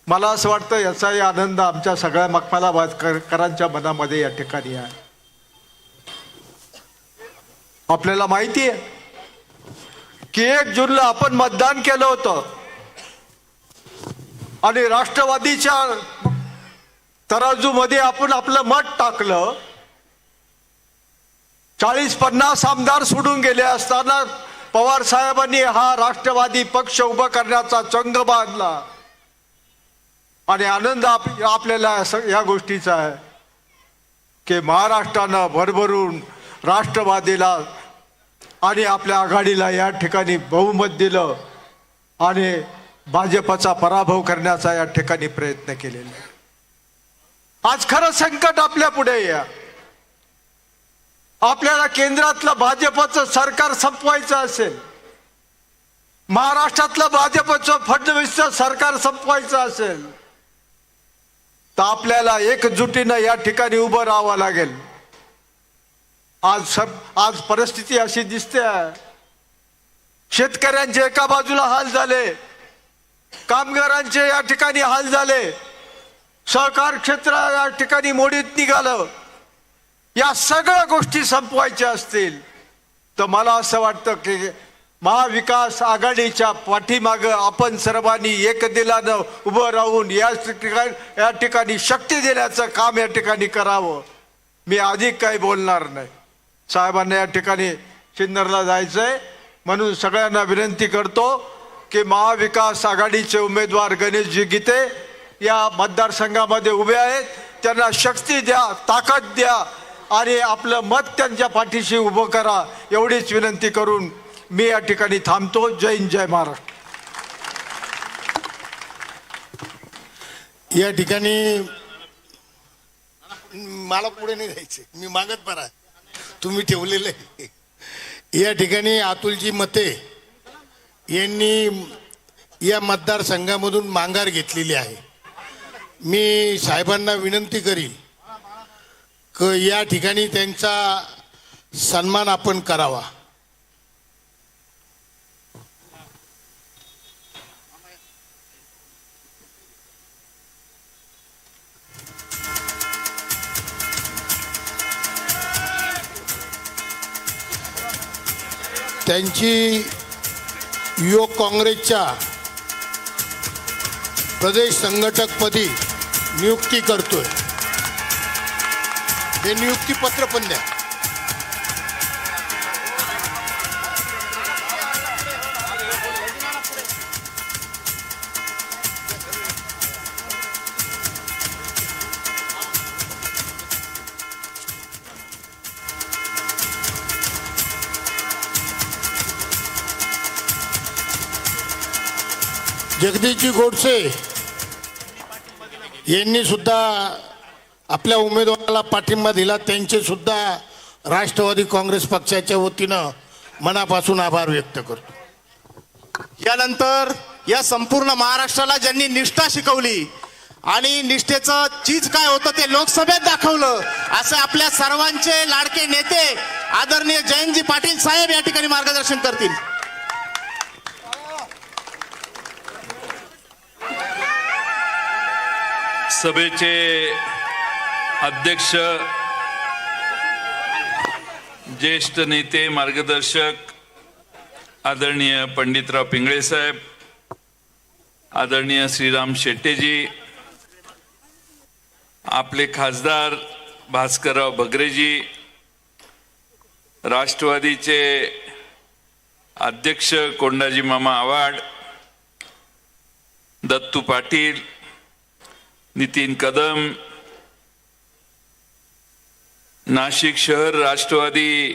मला असं वाटतं याचाही आनंद आमच्या सगळ्या मखमलाबादकरांच्या मनामध्ये या ठिकाणी आहे. आपल्याला माहिती आहे की 1 जूनला आपण मतदान केलं होतं आणि राष्ट्रवादीच्या तराजूमध्ये आपण आपलं मत टाकलं. 40-50 आमदार सोडून गेले असताना पवार साहेबांनी हा राष्ट्रवादी पक्ष उभा करण्याचा चंग बांधला आणि आनंद आपल्याला या गोष्टीचा आहे की महाराष्ट्रानं भरभरून राष्ट्रवादीला आणि आपल्या आघाडीला या ठिकाणी बहुमत दिलं आणि भाजपचा पराभव करण्याचा या ठिकाणी प्रयत्न केलेला. आज खरं संकट आपल्या पुढे या. आपल्याला केंद्रातलं भाजपचं सरकार संपवायचं असेल, महाराष्ट्रातलं भाजपचं फडणवीसचं सरकार संपवायचं असेल तर आपल्याला एकजुटीनं या ठिकाणी उभं राहावं लागेल. आज परिस्थिती अशी दिसते आहे, शेतकऱ्यांचे एका बाजूला हाल झाले, कामगारांचे या ठिकाणी हाल झाले, सहकार क्षेत्र या ठिकाणी मोडीत निघालं. या सगळ्या गोष्टी संपवायच्या असतील तर मला असं वाटतं की महाविकास आघाडीच्या पाठीमागं आपण सर्वांनी एक दिलानं उभं राहून या ठिकाणी शक्ती देण्याचं काम या ठिकाणी करावं. मी अधिक काही बोलणार नाही. साहेबांना या ठिकाणी सिन्नरला जायचंय म्हणून सगळ्यांना विनंती करतो की महाविकास आघाडीचे उमेदवार गणेशजी गीते या मतदारसंघामध्ये उभे आहेत. त्यांना शक्ती द्या, ताकद द्या आणि आपलं मत त्यांच्या पाठीशी उभं करा, एवढीच विनंती करून मी या ठिकाणी थांबतो. जय हिंद, जय महाराष्ट्र. या ठिकाणी मला पुढे नाही जायचं, मी मागत परा तुम्ही ठेवलेलं आहे. या ठिकाणी अतुलजी मते यांनी या मतदारसंघामधून माघार घेतलेली आहे. मी साहेबांना विनंती करीन की या ठिकाणी त्यांचा सन्मान आपण करावा. त्यांची युवक काँग्रेसच्या प्रदेश संघटकपदी नियुक्ती करतोय. हे नियुक्तीपत्र पण द्या. जगदीशजी गोडसे यांनी सुद्धा आपल्या उमेदवाराला पाठिंबा दिला. त्यांचे सुद्धा राष्ट्रवादी काँग्रेस पक्षाच्या वतीनं मनापासून आभार व्यक्त करतो. यानंतर या संपूर्ण महाराष्ट्राला ज्यांनी निष्ठा शिकवली आणि निष्ठेचं चीज काय होतं ते लोकसभेत दाखवलं, असे आपल्या सर्वांचे लाडके नेते आदरणीय जयंतजी पाटील साहेब या ठिकाणी मार्गदर्शन करतील. सभेचे अध्यक्ष, ज्येष्ठ नेते, मार्गदर्शक आदरणीय पंडितराव पिंगळे साहेब, आदरणीय श्रीराम शेट्टेजी, आपले खासदार भास्करराव भगरेजी, राष्ट्रवादीचे अध्यक्ष कोंडाजी मामा आव्हाड, दत्तू पाटील, नितीन कदम, नाशिक शहर राष्ट्रवादी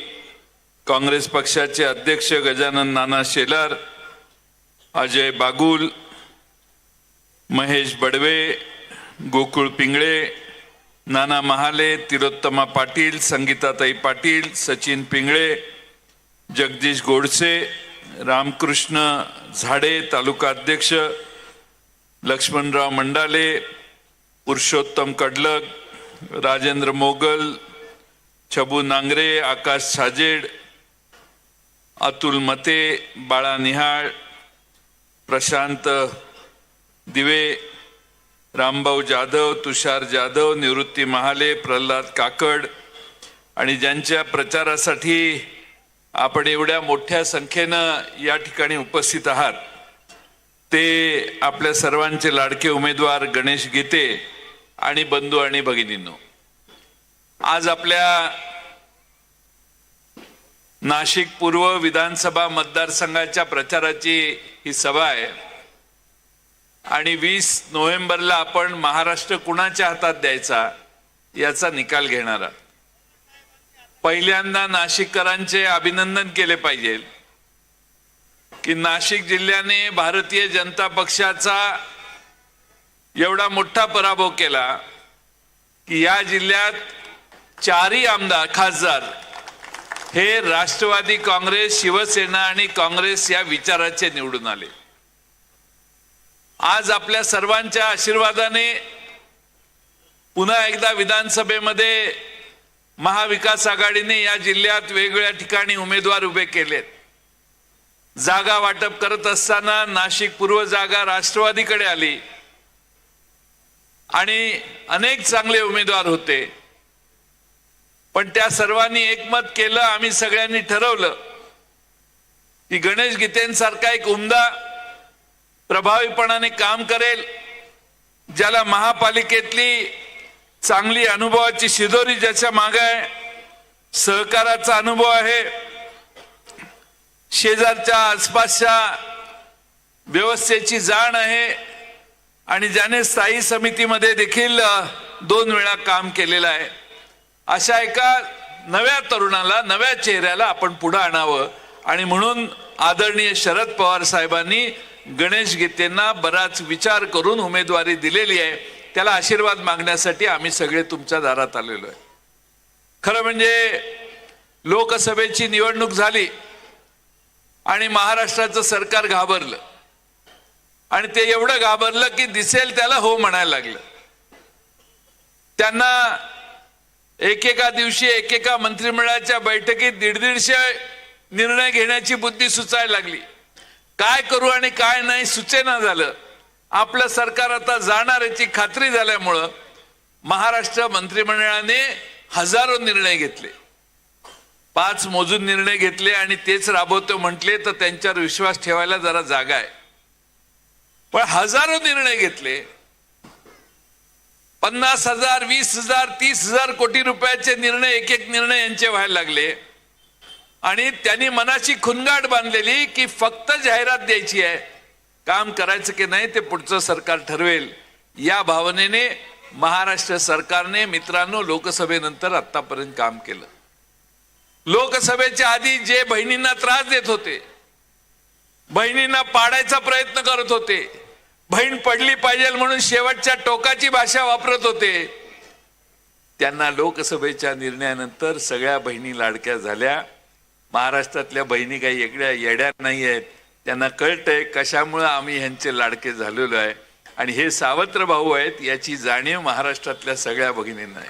काँग्रेस पक्षाचे अध्यक्ष गजानन नाना शेलार, अजय बागुल, महेश बडवे, गोकुळ पिंगळे, नाना महाले, तिलोत्तमा पाटील, संगीताताई पाटील, सचिन पिंगळे, जगदीश गोडसे, रामकृष्ण झाडे तालुका अध्यक्ष, लक्ष्मणराव मंडाले, पुरुषोत्तम कडलक, राजेंद्र मोगल, छबू नांगरे, आकाश छाजेड, अतुल मते, बाळा निहाळ, प्रशांत दिवे, रामभाऊ जाधव, तुषार जाधव, निवृत्ती महाले, प्रल्हाद काकड आणि ज्यांच्या प्रचारासाठी आपण एवढ्या मोठ्या संख्येनं या ठिकाणी उपस्थित आहात ते आपल्या सर्वांचे लाडके उमेदवार गणेश गीते आणि बंधू आणि भगिनींनो, आज आपल्या नाशिक पूर्व विधानसभा मतदारसंघाच्या प्रचाराची ही सभा आहे आणि 20 नोव्हेंबरला आपण महाराष्ट्र कुणाच्या हातात द्यायचा याचा निकाल घेणार आहोत. पहिल्यांदा नाशिककरांचे अभिनंदन केले पाहिजे की नाशिक जिल्ह्याने भारतीय जनता पक्षाचा एवढा मोठा पराभव केला की या जिल्ह्यात 4ही आमदार खासदार हे राष्ट्रवादी काँग्रेस, शिवसेना आणि काँग्रेस या विचाराचे निवडून आले. आज आपल्या सर्वांच्या आशीर्वादाने पुन्हा एकदा विधानसभेमध्ये महाविकास आघाडीने या जिल्ह्यात वेगवेगळ्या ठिकाणी उमेदवार उभे केलेत. जागा वाटप करत असताना नाशिक पूर्व जागा राष्ट्रवादीकडे आली आणि अनेक चांगले उमेदवार होते, पण त्या सर्वांनी एकमत केलं. आम्ही सगळ्यांनी ठरवलं की गणेश गीतेंसारखा एक उमदा प्रभावीपणाने काम करेल, ज्याला महापालिकेतली चांगली अनुभवाची शिदोरी ज्याच्या मागे आहे, सहकाराचा अनुभव आहे, शेजारच्या आसपासच्या व्यवस्थेची जाण आहे आणि ज्याने स्थायी समितीमध्ये देखील 2 वेळा काम केलेलं आहे, अशा एका नव्या तरुणाला, नव्या चेहऱ्याला आपण पुढे आणावं. आणि म्हणून आदरणीय शरद पवार साहेबांनी गणेश गीतेंना बराच विचार करून उमेदवारी दिलेली आहे. त्याला आशीर्वाद मागण्यासाठी आम्ही सगळे तुमच्या दारात आलेलो आहे. खरं म्हणजे लोकसभेची निवडणूक झाली आणि महाराष्ट्राचं सरकार घाबरलं आणि ते एवढं घाबरलं की दिसेल त्याला हो म्हणायला लागलं. त्यांना एकेका दिवशी एकेका मंत्रिमंडळाच्या बैठकीत 150 निर्णय घेण्याची बुद्धी सुचायला लागली. काय करू आणि काय नाही सुचेना झालं. आपलं सरकार आता जाणार याची खात्री झाल्यामुळं महाराष्ट्र मंत्रिमंडळाने हजारो निर्णय घेतले, 5 मोजून निर्णय घेतले आणि तेच राबवतो म्हटले तर त्यांच्यावर विश्वास ठेवायला जरा जागा आहे. पण हजारो निर्णय घेतले, 50,000, 20,000, 30,000 कोटी रुपयाचे निर्णय, एक निर्णय यांचे व्हायला लागले आणि त्यांनी मनाची खुणगाट बांधलेली की फक्त जाहिरात द्यायची आहे, काम करायचं की नाही ते पुढचं सरकार ठरवेल. या भावनेने महाराष्ट्र सरकारने मित्रांनो लोकसभेनंतर आतापर्यंत काम केलं. लोकसभेच्या आधी जे बहिणींना त्रास देत होते, बहिणींना पाडायचा प्रयत्न करत होते, बहीण पडली पाहिजे म्हणून शेवटच्या टोकाची भाषा वापरत होते, त्यांना लोकसभेच्या निर्णयानंतर सगळ्या बहिणी लाडक्या झाल्या. महाराष्ट्रातल्या बहिणी काही वेगळ्या येड्या नाही आहेत, त्यांना कळतंय कशामुळे आम्ही ह्यांचे लाडके झालेलो आहे आणि हे सावत्र भाऊ आहेत याची जाणीव महाराष्ट्रातल्या सगळ्या भगिनींना आहे.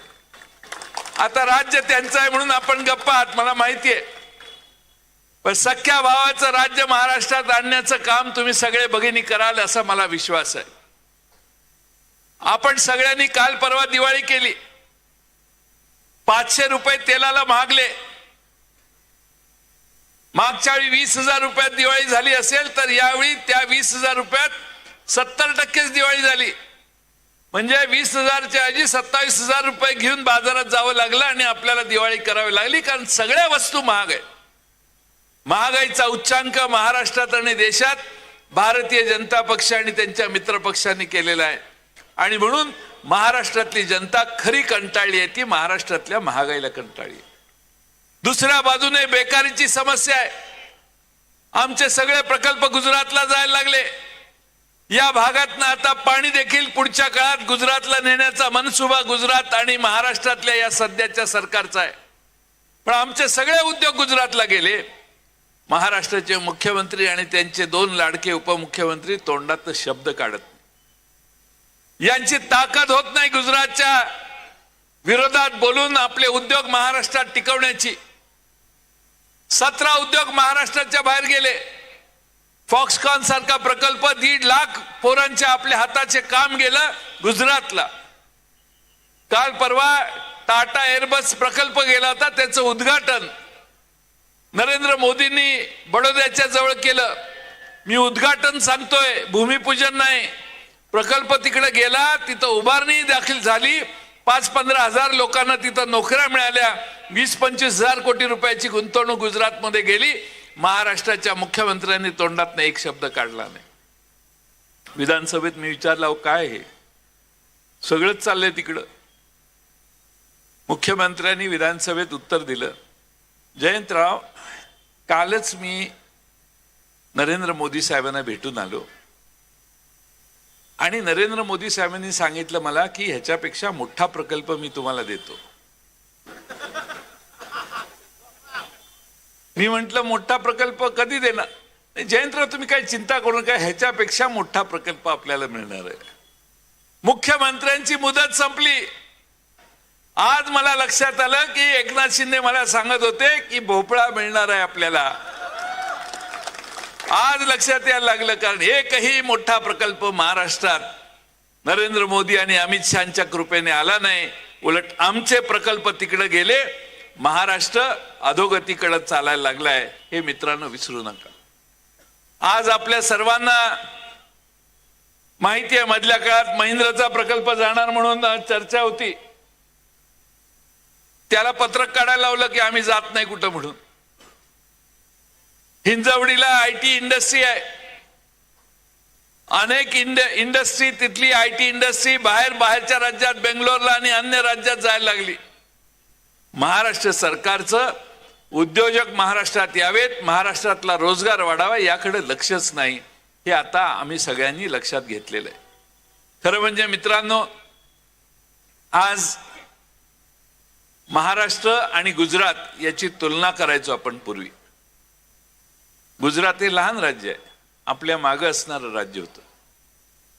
आता राज्य त्यांचं आहे म्हणून आपण गप्पा आहात मला माहिती आहे, पण सख्या भावाचं राज्य महाराष्ट्रात आणण्याचं काम तुम्ही सगळे भगिनी कराल असा मला विश्वास आहे. आपण सगळ्यांनी काल परवा दिवाळी केली, 500 रुपये तेलाला मागले. मागच्या वेळी 20,000 रुपयात दिवाळी झाली असेल तर यावेळी त्या 20,000 रुपयात 70% दिवाळी झाली. म्हणजे 20,000च्या ऐवजी 27,000 रुपये घेऊन बाजारात जावं लागलं आणि आपल्याला दिवाळी करावी लागली, कारण सगळ्या वस्तू महाग आहेत. महागाईचा उच्चांक महाराष्ट्रात आणि देशात भारतीय जनता पक्ष आणि त्यांच्या मित्र पक्षांनी केलेला आहे आणि म्हणून महाराष्ट्रातली जनता खरी कंटाळली आहे, ती महाराष्ट्रातल्या महागाईला कंटाळली आहे. दुसऱ्या बाजूने बेकारीची समस्या आहे. आमचे सगळे प्रकल्प गुजरातला जायला लागले, या भागातनं आता पाणी देखील पुढच्या काळात गुजरातला नेण्याचा मनसुबा गुजरात आणि महाराष्ट्रातल्या या सध्याच्या सरकारचा आहे. पण आमचे सगळे उद्योग गुजरातला गेले. महाराष्ट्राचे मुख्यमंत्री आणि त्यांचे 2 लाडके उपमुख्यमंत्री तोंडात शब्द काढत नाही. यांची ताकद होत नाही गुजरातच्या विरोधात बोलून आपले उद्योग महाराष्ट्रात टिकवण्याची. 17 उद्योग महाराष्ट्राच्या बाहेर गेले. फॉक्सकॉन सारखा प्रकल्प 1.5 लाख पोरांच्या आपल्या हाताचे काम गेलं गुजरातला. काल परवा टाटा एअरबस प्रकल्प गेला होता, त्याचं उद्घाटन नरेंद्र मोदींनी बडोद्याच्या जवळ केलं. मी उद्घाटन सांगतोय, भूमिपूजन नाही. प्रकल्प तिकडे गेला, तिथं उभारणी दाखल झाली. 5-15 हजार लोकांना तिथं नोकऱ्या मिळाल्या. 20-25 हजार कोटी रुपयाची गुंतवणूक गुजरातमध्ये गेली. महाराष्ट्राच्या मुख्यमंत्र्यांनी तोंडातनं एक शब्द काढला नाही. विधानसभेत मी विचारलं, अहो काय हे सगळंच चाललंय तिकडं. मुख्यमंत्र्यांनी विधानसभेत उत्तर दिलं, जयंतराव, कालच मी नरेंद्र मोदी साहेबांना भेटून आलो आणि नरेंद्र मोदी साहेबांनी सांगितलं मला की ह्याच्यापेक्षा मोठा प्रकल्प मी तुम्हाला देतो. मी म्हंटल मोठा प्रकल्प कधी देणार? जयंतराव, तुम्ही काही चिंता करू नका, ह्याच्यापेक्षा मोठा प्रकल्प आपल्याला मिळणार आहे. मुख्यमंत्र्यांची मुदत संपली. आज मला लक्षात आलं की एकनाथ शिंदे मला सांगत होते की भोपळा मिळणार आहे आपल्याला. आज लक्षात यायला लागलं, कारण एकही मोठा प्रकल्प महाराष्ट्रात नरेंद्र मोदी आणि अमित शहाच्या कृपेने आला नाही. उलट आमचे प्रकल्प तिकडे गेले. महाराष्ट्र अधोगतीकडे चालायला लागलाय, हे मित्रांनो विसरू नका. आज आपल्या सर्वांना माहिती आहे, मधल्या काळात महिंद्राचा प्रकल्प जाणार म्हणून चर्चा होती. त्याला पत्रक काढायला लावलं की आम्ही जात नाही कुठं म्हणून. हिंजवडीला आयटी इंडस्ट्री आहे, अनेक इंडस्ट्री, तिथली आयटी इंडस्ट्री बाहेरच्या राज्यात, बेंगलोरला आणि अन्य राज्यात जायला लागली. महाराष्ट्र सरकारचं उद्योजक महाराष्ट्रात यावेत, महाराष्ट्रातला रोजगार वाढावा, याकडे लक्षच नाही. हे आता आम्ही सगळ्यांनी लक्षात घेतलेलं आहे. खरं म्हणजे मित्रांनो, आज महाराष्ट्र आणि गुजरात याची तुलना करायचो आपण पूर्वी. गुजरात हे लहान राज्य आहे, आपल्या मागं असणारं राज्य होतं.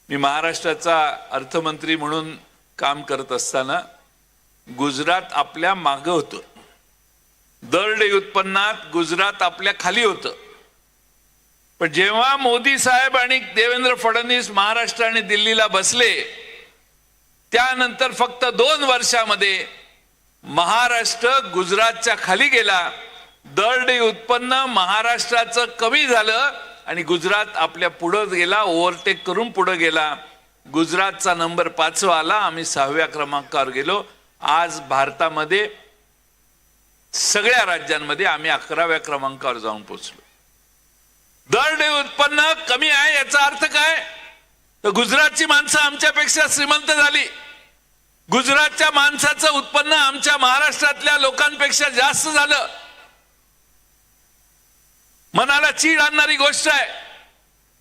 मी महाराष्ट्राचा अर्थमंत्री म्हणून काम करत असताना गुजरात आपल्या मागं होतं. दरडोई उत्पन्नात गुजरात आपल्या खाली होतं. पण जेव्हा मोदी साहेब आणि देवेंद्र फडणवीस महाराष्ट्र आणि दिल्लीला बसले, त्यानंतर फक्त 2 वर्षामध्ये महाराष्ट्र गुजरातच्या खाली गेला. दरडोई उत्पन्न महाराष्ट्राचं कमी झालं आणि गुजरात आपल्या पुढं गेला, ओव्हरटेक करून पुढे गेला. गुजरातचा नंबर 5वा आला, आम्ही 6व्या क्रमांकावर गेलो. आज भारतामध्ये सगळ्या राज्यांमध्ये आम्ही 11व्या क्रमांकावर जाऊन पोहोचलो. दरडोई उत्पन्न कमी आहे, याचा अर्थ काय? तर गुजरातची माणसं आमच्यापेक्षा श्रीमंत झाली. गुजरातच्या माणसाचं उत्पन्न आमच्या महाराष्ट्रातल्या लोकांपेक्षा जास्त झालं. मनाला चीड आणणारी गोष्ट आहे.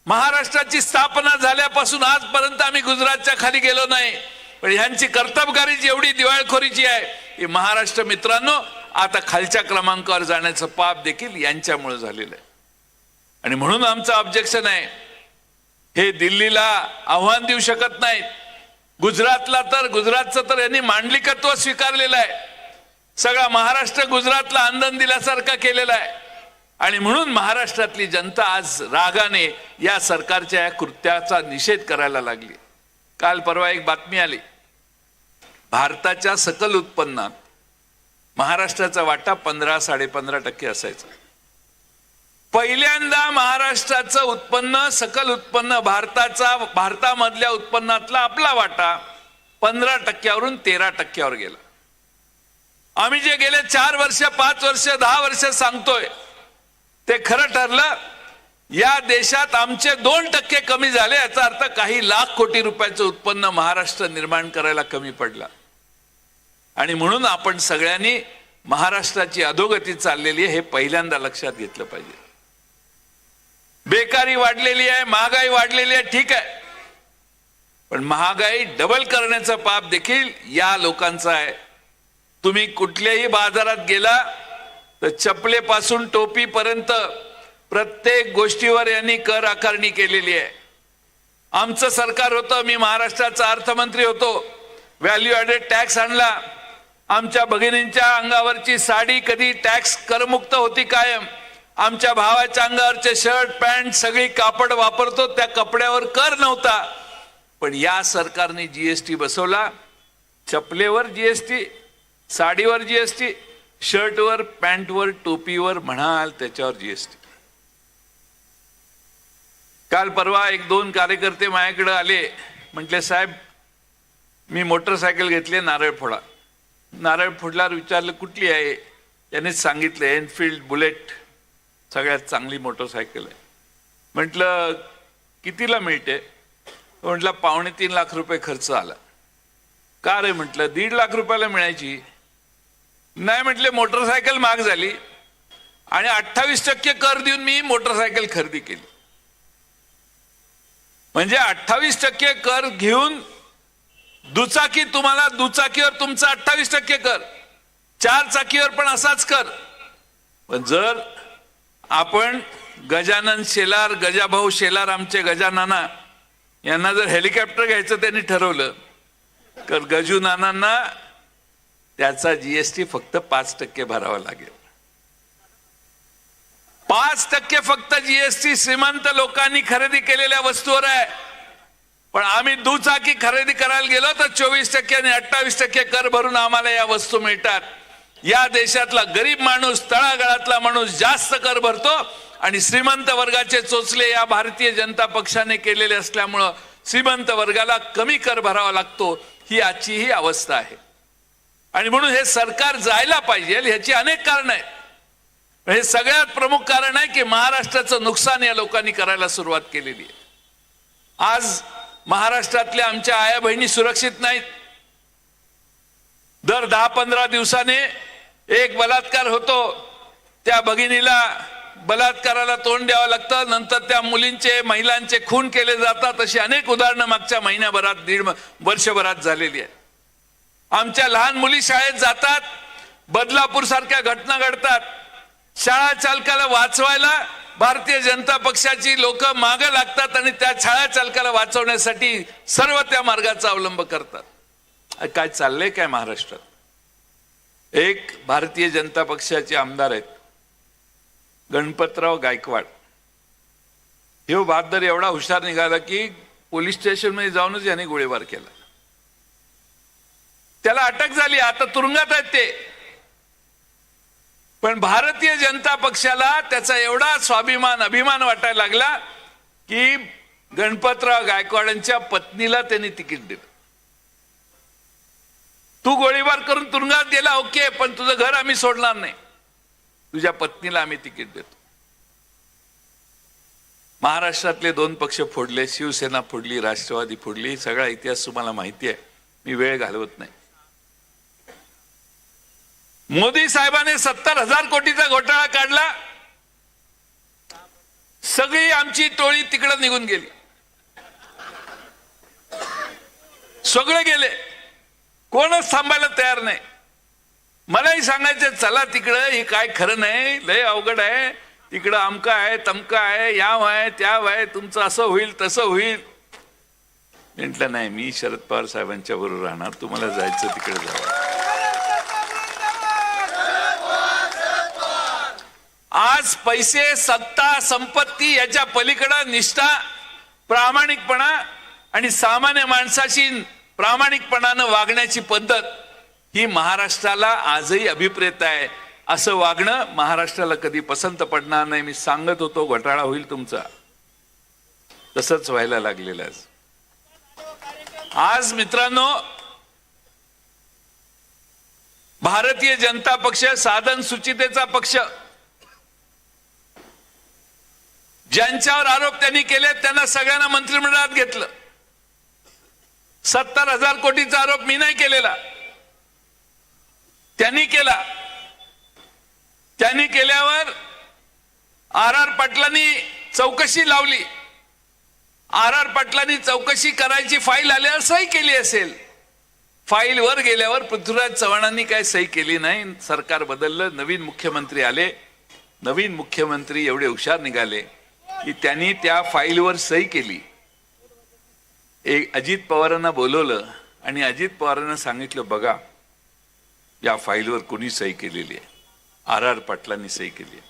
महाराष्ट्राची स्थापना झाल्यापासून आजपर्यंत आम्ही गुजरातच्या खाली गेलो नाही. पण ह्यांची कर्तबगारी जेवढी दिवाळखोरीची आहे, हे महाराष्ट्र मित्रांनो आता खालच्या क्रमांकावर जाण्याचं पाप देखील यांच्यामुळे झालेलं आहे. आणि म्हणून आमचं ऑब्जेक्शन आहे, हे दिल्लीला आव्हान देऊ शकत नाहीत. गुजरातचं तर यांनी मांडलिकत्व स्वीकारलेलं आहे. सगळा महाराष्ट्र गुजरातला आंदन दिल्यासारखा केलेला आहे. आणि म्हणून महाराष्ट्रातली जनता आज रागाने या सरकारच्या या कृत्याचा निषेध करायला लागली. काल परवा एक बातमी आली, भारताच्या सकल उत्पन्नात महाराष्ट्राचा वाटा 15-15.5% असायचा. पहिल्यांदा महाराष्ट्राचं उत्पन्न, सकल उत्पन्न, भारतामधल्या उत्पन्नातला आपला वाटा 15%वरून 13%वर गेला. आम्ही जे गेले 4 वर्ष, 5 वर्ष, 10 वर्ष सांगतोय ते खरं ठरलं. या देशात आमचे 2% कमी झाले, याचा अर्थ काही लाख कोटी रुपयाचं उत्पन्न महाराष्ट्र निर्माण करायला कमी पडला. आणि म्हणून आपण सगळ्यांनी महाराष्ट्राची अधोगती चाललेली आहे हे पहिल्यांदा लक्षात घेतलं पाहिजे. बेकारी वाढलेली आहे, महागाई वाढलेली आहे, ठीक आहे. पण महागाई डबल करण्याचा पाप देखील या लोकांचा आहे. तुम्ही कुठल्याही बाजारात गेला तर चपलेपासून टोपीपर्यंत प्रत्येक गोष्टीवर यांनी कर आकारणी केलेली आहे. आमचं सरकार होतं, मी महाराष्ट्राचा अर्थमंत्री होतो, व्हॅल्यू ॲडेड टॅक्स आणला. आमच्या भगिनींच्या अंगावरची साडी कधी टॅक्स करमुक्त होती कायम. आमच्या भावाच्या अंगावरचे शर्ट पॅन्ट सगळी कापड वापरतो, त्या कपड्यावर कर नव्हता. पण या सरकारने जीएसटी बसवला. चपलेवर जीएसटी, साडीवर जीएसटी, शर्टवर पॅन्टवर टोपीवर म्हणाल त्याच्यावर जीएसटी. काल परवा 1-2 कार्यकर्ते माझ्याकडे आले, म्हटले साहेब मी मोटरसायकल घेतली, नारळ फोडा. नारळ फोडल्यावर विचारलं कुठली आहे, यानेच सांगितलं एनफिल्ड बुलेट सगळ्यात चांगली मोटरसायकल आहे. म्हटलं कितीला मिळते, म्हटलं 2.25 लाख रुपये खर्च आला. का रे, म्हटलं 1.5 लाख रुपयाला मिळायची. नाही म्हटले मोटरसायकल महाग झाली आणि 28% कर देऊन मी मोटरसायकल खरेदी केली. म्हणजे 28% कर घेऊन दुचाकी, तुम्हाला दुचाकीवर तुमचा 28% कर, 4 चाकीवर पण असाच कर. पण जर आपण गजानन शेलार, गजाभाऊ शेलार, आमचे गजानाना यांना जर हेलिकॉप्टर घ्यायचं त्यांनी ठरवलं तर गजू नानांना त्याचा जीएसटी फक्त 5% भरावा लागेल. 5% फक्त जीएसटी श्रीमंत लोकांनी खरेदी केलेल्या वस्तूवर आहे. पण आम्ही दुचाकी खरेदी करायला गेलो तर 24% आणि 28% कर भरून आम्हाला या वस्तू मिळतात. या देशातला गरीब माणूस, तळागाळातला माणूस जास्त कर भरतो आणि श्रीमंत वर्गाचे चोचले या भारतीय जनता पक्षाने केलेले असल्यामुळं श्रीमंत वर्गाला कमी कर भरावा लागतो. ही आजची ही अवस्था आहे. आणि म्हणून हे सरकार जायला पाहिजे. ह्याची अनेक कारण आहेत. हे सगळ्यात प्रमुख कारण आहे की महाराष्ट्राचं नुकसान या लोकांनी करायला सुरुवात केलेली आहे. आज महाराष्ट्रातल्या आमच्या आया बहिणी सुरक्षित नाहीत. दर 10-15 दिवसाने एक बलात्कार होतो, त्या भगिनीला बलात्काराला तोंड द्यावं लागतं, नंतर त्या मुलींचे, महिलांचे खून केले जातात. अशी अनेक उदाहरणं मागच्या महिन्याभरात, 1.5 वर्षभरात झालेली आहेत. आमच्या लहान मुली शाळेत जातात, बदलापूर सारख्या घटना घडतात. शाळा चालकाला वाचवायला भारतीय जनता पक्षाची लोक मागे लागतात आणि त्या शाळा चालकाला वाचवण्यासाठी सर्व त्या मार्गाचा अवलंब करतात. काय चाललंय काय महाराष्ट्रात? एक भारतीय जनता पक्षाचे आमदार आहेत गणपतराव गायकवाड. हे बहादर एवढा हुशार निघाला की पोलीस स्टेशन मध्ये जाऊनच याने गोळीबार केला. त्याला अटक झाली, आता तुरुंगात आहेत ते. पण भारतीय जनता पक्षाला त्याचा एवढा स्वाभिमान, अभिमान वाटायला लागला की गणपतराव गायकवाडांच्या पत्नीला त्यांनी तिकीट दिलं. तू गोळीबार करून तुरुंगात गेला ओके, पण तुझं घर आम्ही सोडणार नाही, तुझ्या पत्नीला आम्ही तिकीट देतो. महाराष्ट्रातले 2 पक्ष फोडले, शिवसेना फोडली, राष्ट्रवादी फोडली. सगळा इतिहास तुम्हाला माहिती आहे, मी वेळ घालवत नाही. मोदी साहेबांनी 70,000 कोटीचा घोटाळा काढला. सगळी आमची टोळी तिकडे निघून गेली, सगळे गेले, कोणच थांबायला तयार नाही. मलाही सांगायचं चला तिकडं, हे काय खरं नाही, लय अवघड आहे, तिकडं आमका आहे, तमका आहे, याव आहे, त्याव आहे, तुमचं असं होईल तसं होईल. म्हटलं नाही, मी शरद पवार साहेबांच्या बरोबर राहणार, तुम्हाला जायचं तिकडे जावं. आज पैसे, सत्ता, संपत्ती याच्या पलीकडे निष्ठा, प्रामाणिकपणा आणि सामान्य माणसाशी प्रामाणिकपणानं वागण्याची पद्धत ही महाराष्ट्राला आजही अभिप्रेत आहे. असं वागणं महाराष्ट्राला कधी पसंत पडणार नाही. मी सांगत होतो घोटाळा होईल तुमचा, तसंच व्हायला लागलेलं आहे. आज मित्रांनो, भारतीय जनता पक्ष साधन सुचितेचा पक्ष, ज्यांच्यावर आरोप त्यांनी केले त्यांना सगळ्यांना मंत्रिमंडळात घेतलं. 70,000 कोटीचा आरोप मी नाही केलेला, त्यांनी केला. त्यांनी केल्यावर आर पाटलांनी चौकशी लावली. आर पाटलांनी चौकशी करायची फाईल आल्यावर सही केली असेल. फाईल वर गेल्यावर पृथ्वीराज चव्हाणांनी काय सही केली नाही. सरकार बदललं, नवीन मुख्यमंत्री आले. नवीन मुख्यमंत्री एवढे हुशार निघाले की त्यांनी त्या फाईलवर सही केली. एक अजित पवारांना बोलवलं आणि अजित पवारांना सांगितलं, बघा या फाईलवर कोणी सही केलेली आहे, आर पाटलांनी सही केली आहे.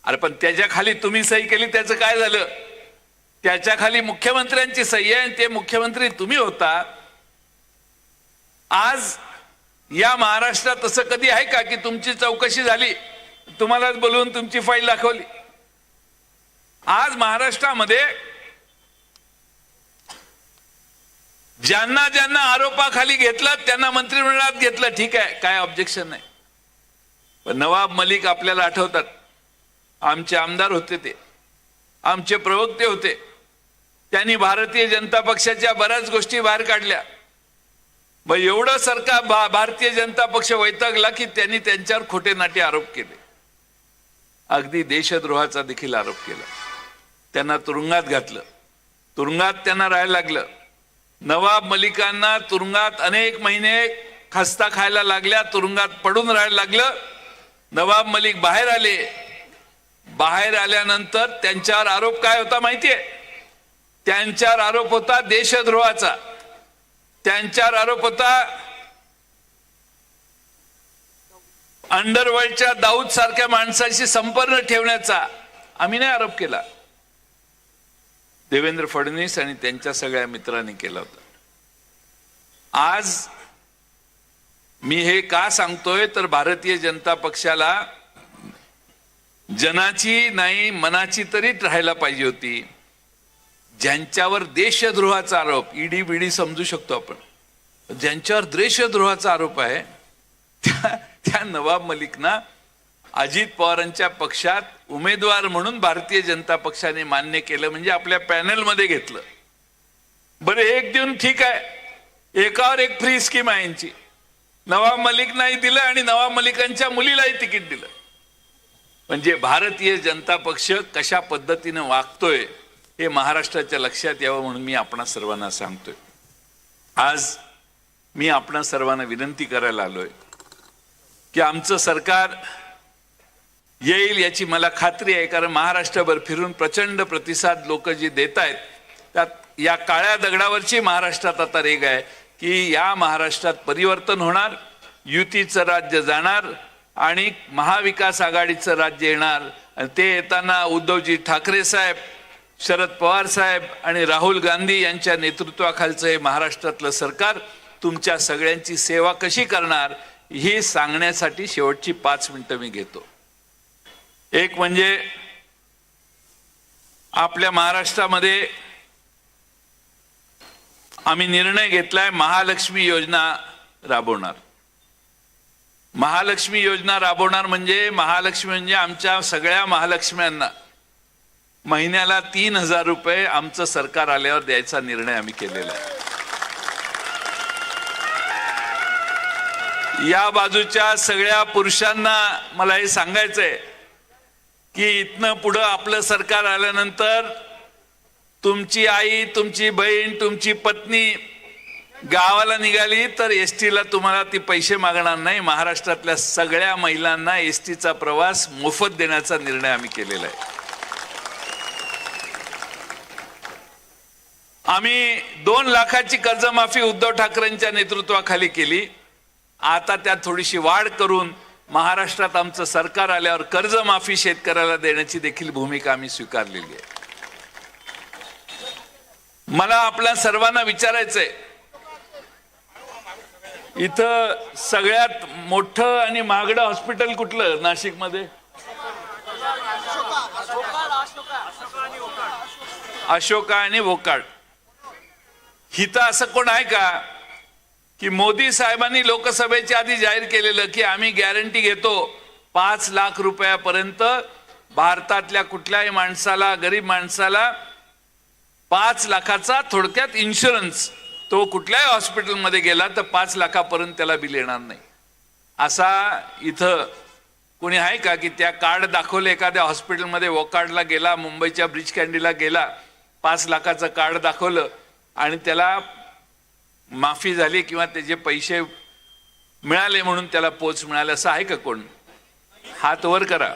अरे पण त्याच्या खाली तुम्ही सही केली, त्याचं काय झालं? त्याच्या खाली मुख्यमंत्र्यांची सही आहे आणि ते मुख्यमंत्री तुम्ही होता. आज या महाराष्ट्रात असं कधी आहे का की तुमची चौकशी झाली, तुम्हालाच बोलवून तुमची फाईल दाखवली? आज महाराष्ट्रामध्ये ज्यांना ज्यांना आरोपाखाली घेतलं त्यांना मंत्रिमंडळात घेतलं, ठीक आहे, काय ऑब्जेक्शन नाही. पण नवाब मलिक आपल्याला आठवतात, आमचे आमदार होते, ते आमचे प्रवक्ते होते. त्यांनी भारतीय जनता पक्षाच्या बऱ्याच गोष्टी बाहेर काढल्या. मग एवढं सरकार भारतीय जनता पक्ष वैतागला की त्यांनी त्यांच्यावर खोटे नाटे आरोप केले. अगदी देशद्रोहाचा देखील आरोप केला. त्यांना तुरुंगात घातलं, तुरुंगात त्यांना राहायला लागलं. नवाब मलिकांना तुरुंगात अनेक महिने खस्ता खायला लागल्या, तुरुंगात पडून राहायला लागलं. नवाब मलिक बाहेर आले. बाहेर आल्यानंतर त्यांच्यावर आरोप काय होता माहितीये? त्यांच्यावर आरोप होता देशद्रोहाचा. त्यांच्यावर आरोप होता अंडरवर्ल्डच्या दाऊद सारख्या माणसाशी संपर्क ठेवण्याचा. आम्ही नाही आरोप केला, देवेंद्र फडणवीस आणि त्यांच्या सगळ्या मित्रांनी केला होता. आज मी हे का सांगतोय तर भारतीय जनता पक्षाला जनाची नाही मनाची तरी राहायला पाहिजे होती. ज्यांच्यावर देशद्रोहाचा आरोप, ईडी बीडी समजू शकतो आपण, ज्यांच्यावर देशद्रोहाचा आरोप आहे त्या नवाब मलिकना अजित पवारांच्या पक्षात उमेदवार म्हणून भारतीय जनता पक्षाने मान्य केलं, म्हणजे आपल्या पॅनलमध्ये घेतलं. बरं, एक देऊन ठीक आहे, एकावर एक फ्री स्कीम आहे यांची. नवाब मलिक नाही दिलं आणि नवाब मलिकांच्या मुलीलाही तिकीट दिलं. म्हणजे भारतीय जनता पक्ष कशा पद्धतीने वागतोय हे महाराष्ट्राच्या लक्षात यावं म्हणून मी आपणा सर्वांना सांगतोय. आज मी आपणा सर्वांना विनंती करायला आलोय की आमचं सरकार येईल याची मला खात्री आहे. कारण महाराष्ट्रभर फिरून प्रचंड प्रतिसाद लोक जे देत आहेत त्यात या काळ्या दगडावरची महाराष्ट्रात आता रेग आहे की या महाराष्ट्रात परिवर्तन होणार, युतीचं राज्य जाणार आणि महाविकास आघाडीचं राज्य येणार. आणि ते येताना उद्धवजी ठाकरे साहेब, शरद पवार साहेब आणि राहुल गांधी यांच्या नेतृत्वाखालचं हे महाराष्ट्रातलं सरकार तुमच्या सगळ्यांची सेवा कशी करणार ही सांगण्यासाठी शेवटची 5 मिनिटं मी घेतो. एक म्हणजे आपल्या महाराष्ट्रामध्ये आम्ही निर्णय घेतलाय महालक्ष्मी योजना राबवणार. महालक्ष्मी योजना राबवणार म्हणजे महालक्ष्मी म्हणजे आमच्या सगळ्या महालक्ष्म्यांना महिन्याला 3,000 रुपये आमचं सरकार आल्यावर द्यायचा निर्णय आम्ही केलेला आहे. या बाजूच्या सगळ्या पुरुषांना मला हे सांगायचंय की इथनं पुढं आपलं सरकार आल्यानंतर तुमची आई, तुमची बहीण, तुमची पत्नी गावाला निघाली तर एसटीला तुम्हाला ती पैसे मागणार नाही. महाराष्ट्रातल्या सगळ्या महिलांना एसटीचा प्रवास मोफत देण्याचा निर्णय आम्ही केलेला आहे. आम्ही 2 लाखाची कर्जमाफी उद्धव ठाकरेंच्या नेतृत्वाखाली केली. आता त्यात थोडीशी वाढ करून महाराष्ट्रात आमचं सरकार आल्यावर कर्जमाफी शेतकऱ्याला देण्याची देखील भूमिका आम्ही स्वीकारलेली आहे. मला आपल्या सर्वांना विचारायचंय, इथं सगळ्यात मोठं आणि महागडं हॉस्पिटल कुठलं नाशिकमध्ये? अशोका आणि वोकाड. हिथं असं कोण आहे का की मोदी साहेबांनी लोकसभेच्या आधी जाहीर केलेलं की आम्ही गॅरंटी घेतो 5 लाख रुपयापर्यंत भारतातल्या कुठल्याही माणसाला, गरीब माणसाला 5 लाखाचा थोडक्यात इन्शुरन्स, तो कुठल्याही हॉस्पिटलमध्ये गेला तर 5 लाखापर्यंत त्याला बिल येणार नाही. असा इथं कोणी आहे का की त्या कार्ड दाखवले एखाद्या हॉस्पिटलमध्ये, वोकाडला गेला, मुंबईच्या ब्रिज कँडीला गेला, 5 लाखाचं कार्ड दाखवलं आणि त्याला माफी झाली किंवा त्याचे पैसे मिळाले म्हणून त्याला पोच मिळाले असं आहे का कोण? हात वर करा.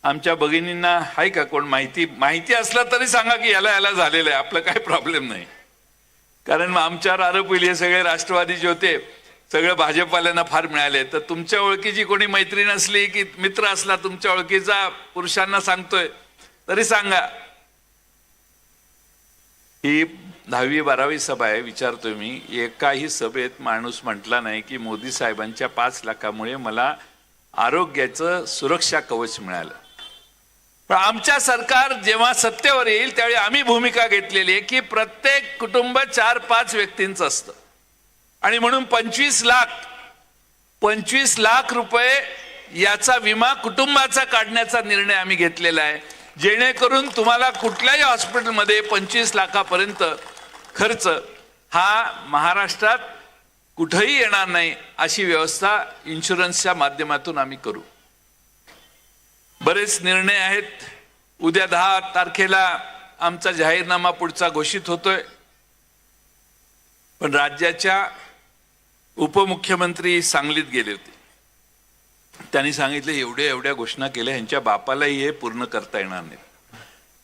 आमच्या भगिनींना आहे का कोण माहिती असलं तरी सांगा की याला झालेलं आहे. आपलं काही प्रॉब्लेम नाही. कारण आमच्यावर आरोप होईल हे सगळे राष्ट्रवादीचे होते, सगळं भाजपवाल्यांना फार मिळाले. तर तुमच्या ओळखीची कोणी मैत्रीण असली की मित्र असला तुमच्या ओळखीचा, पुरुषांना सांगतोय तरी सांगा. ही 10वी 12वी सभा आहे. विचारतोय मी, एकाही सभेत माणूस म्हटला नाही की मोदी साहेबांच्या 5 लाखामुळे मला आरोग्याचं सुरक्षा कवच मिळालं. पण आमच्या सरकार जेव्हा सत्तेवर येईल त्यावेळी आम्ही भूमिका घेतलेली आहे की प्रत्येक कुटुंब 4-5 व्यक्तींचं असतं आणि म्हणून 25 लाख रुपये याचा विमा कुटुंबाचा काढण्याचा निर्णय आम्ही घेतलेला आहे, जेणेकरून तुम्हाला कुठल्याही हॉस्पिटलमध्ये 25 लाखापर्यंत खर्च हा महाराष्ट्रात कुठेही येणार नाही अशी व्यवस्था इन्शुरन्सच्या माध्यमातून आम्ही करू. बरेच निर्णय आहेत. उद्या 10 तारखेला आमचा जाहीरनामा पुढचा घोषित होतोय. पण राज्याच्या उपमुख्यमंत्री सांगलीत गेले होते. त्यांनी सांगितलं एवढ्या घोषणा केल्या, ह्यांच्या बापालाही हे पूर्ण करता येणार नाही.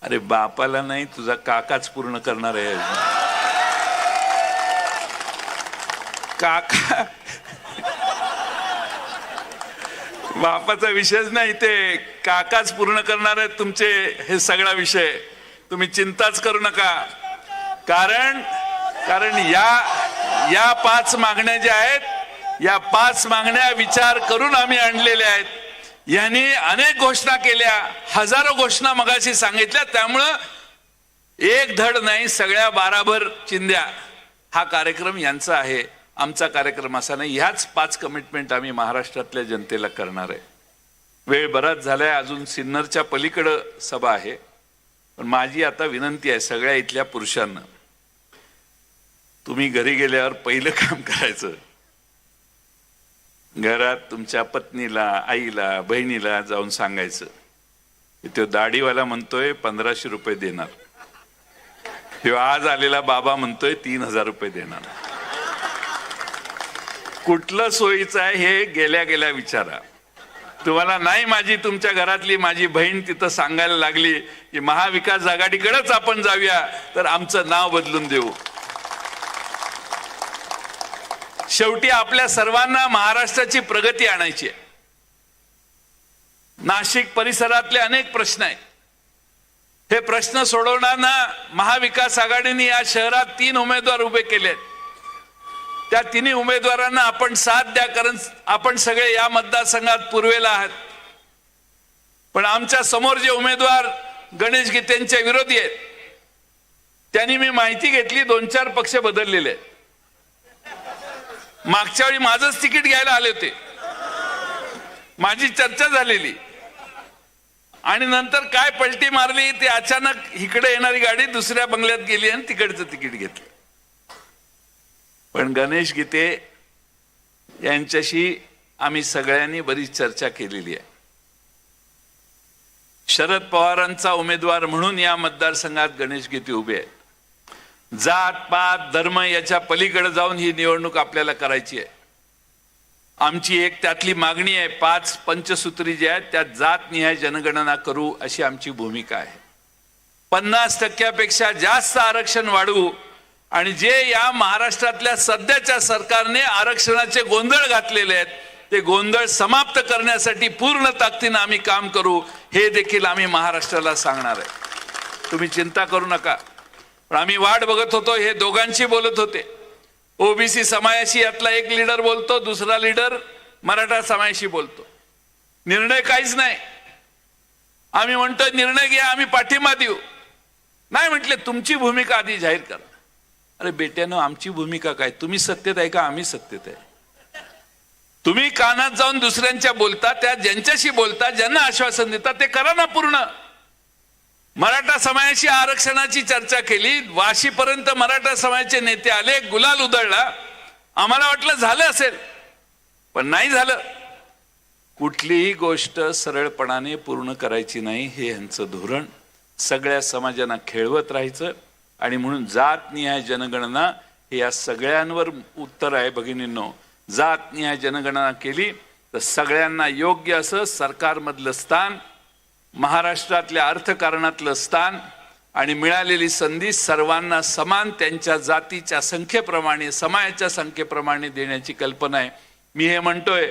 अरे बापाला नाही, तुझा काकाच पूर्ण करणार आहे. काका बापाचा विषयच नाही, ते काकाच पूर्ण करणार आहेत तुमचे हे सगळा विषय. तुम्ही चिंताच करू नका. कारण या 5 मागण्या ज्या आहेत, या 5 मागण्या विचार करून आम्ही आणलेल्या आहेत. यांनी अनेक घोषणा केल्या, हजारो घोषणा मगाशी सांगितल्या. त्यामुळं एक धड नाही, सगळ्या 12 चिंध्या हा कार्यक्रम यांचा आहे, आमचा कार्यक्रम असा नाही. ह्याच 5 कमिटमेंट आम्ही महाराष्ट्रातल्या जनतेला करणार आहे. वेळ बराच झालाय, अजून सिन्नरच्या पलीकडं सभा आहे. पण माझी आता विनंती आहे सगळ्या इथल्या पुरुषांना, तुम्ही घरी गेल्यावर पहिलं काम करायचं, घरात तुमच्या पत्नीला, आईला, बहिणीला जाऊन सांगायचं, तो दाढीवाला म्हणतोय 1500 रुपये देणार, ह्यो आज आलेला बाबा म्हणतोय 3000 रुपये देणार. कुठलं सोयीचं आहे हे गेल्या विचारा. तुम्हाला नाही माझी तुमच्या घरातली माझी बहीण तिथं सांगायला लागली की महाविकास आघाडीकडेच आपण जाऊया, तर आमचं नाव बदलून देऊ. शेवटी आपल्या सर्वांना महाराष्ट्राची प्रगती आणायची आहे. नाशिक परिसरातले अनेक प्रश्न आहेत. हे प्रश्न सोडवताना महाविकास आघाडीने या शहरात 3 उमेदवार उभे केलेत. त्या 3 उमेदवारांना आपण साथ द्या, कारण आपण सगळे या मतदारसंघात पूर्वेला आहात. पण आमच्या समोर जे उमेदवार गणेश गीतेंच्या विरोधी आहेत, त्यांनी मी माहिती घेतली 2-4 पक्ष बदललेले आहेत. मागच्या वेळी माझंच तिकीट घ्यायला आले होते, माझी चर्चा झालेली, आणि नंतर काय पलटी मारली, ते अचानक इकडे येणारी गाडी दुसऱ्या बंगल्यात गेली आणि तिकडचं तिकीट घेतलं. पण गणेश गीते यांच्याशी आम्ही सगळ्यांनी बरीच चर्चा केलेली आहे. शरद पवारांचा उमेदवार म्हणून या मतदारसंघात गणेश गीते उभे आहेत. जात पात धर्म याच्या पलीकडे जाऊन ही निवडणूक आपल्याला करायची आहे. आमची एक त्यातली मागणी आहे, 5 पंचसूत्री जे आहेत त्यात जातनिहाय जनगणना करू अशी आमची भूमिका आहे. 50% जास्त आरक्षण वाढवू आणि जे या महाराष्ट्रातल्या सध्याच्या सरकारने आरक्षणाचे गोंधळ घातलेले आहेत ते गोंधळ समाप्त करण्यासाठी पूर्ण ताकदीने आम्ही काम करू, हे देखील आम्ही महाराष्ट्राला सांगणार आहे. तुम्ही चिंता करू नका. पण आम्ही वाट बघत होतो, हे दोघांशी बोलत होते. ओबीसी समाजाशी यातला एक लीडर बोलतो, दुसरा लीडर मराठा समाजाशी बोलतो. निर्णय काहीच नाही. आम्ही म्हणतोय निर्णय घ्या, आम्ही पाठिंबा देऊ. नाही म्हटले तुमची भूमिका आधी जाहीर करा. अरे बेट्यानो, आमची भूमिका काय? तुम्ही सत्तेत आहे का आम्ही सत्तेत आहे? तुम्ही कानात जाऊन दुसऱ्यांच्या बोलता, त्या ज्यांच्याशी बोलता, ज्यांना आश्वासन देता ते करा ना पूर्ण. मराठा समाजाशी आरक्षणाची चर्चा केली, वाशीपर्यंत मराठा समाजाचे नेते आले, गुलाल उधळला. आम्हाला वाटलं झालं असेल, पण नाही झालं. कुठलीही गोष्ट सरळपणाने पूर्ण करायची नाही, हे यांचं धोरण. सगळ्या समाजांना खेळवत राहायचं. आणि म्हणून जातनिहाय जनगणना हे या सगळ्यांवर उत्तर आहे भगिनींनो. जातनिहाय जनगणना केली तर सगळ्यांना योग्य असं सरकारमधलं स्थान, महाराष्ट्रातल्या अर्थकारणातलं स्थान आणि मिळालेली संधी सर्वांना समान त्यांच्या जातीच्या संख्येप्रमाणे, समाजाच्या संख्येप्रमाणे देण्याची कल्पना आहे. मी हे म्हणतोय,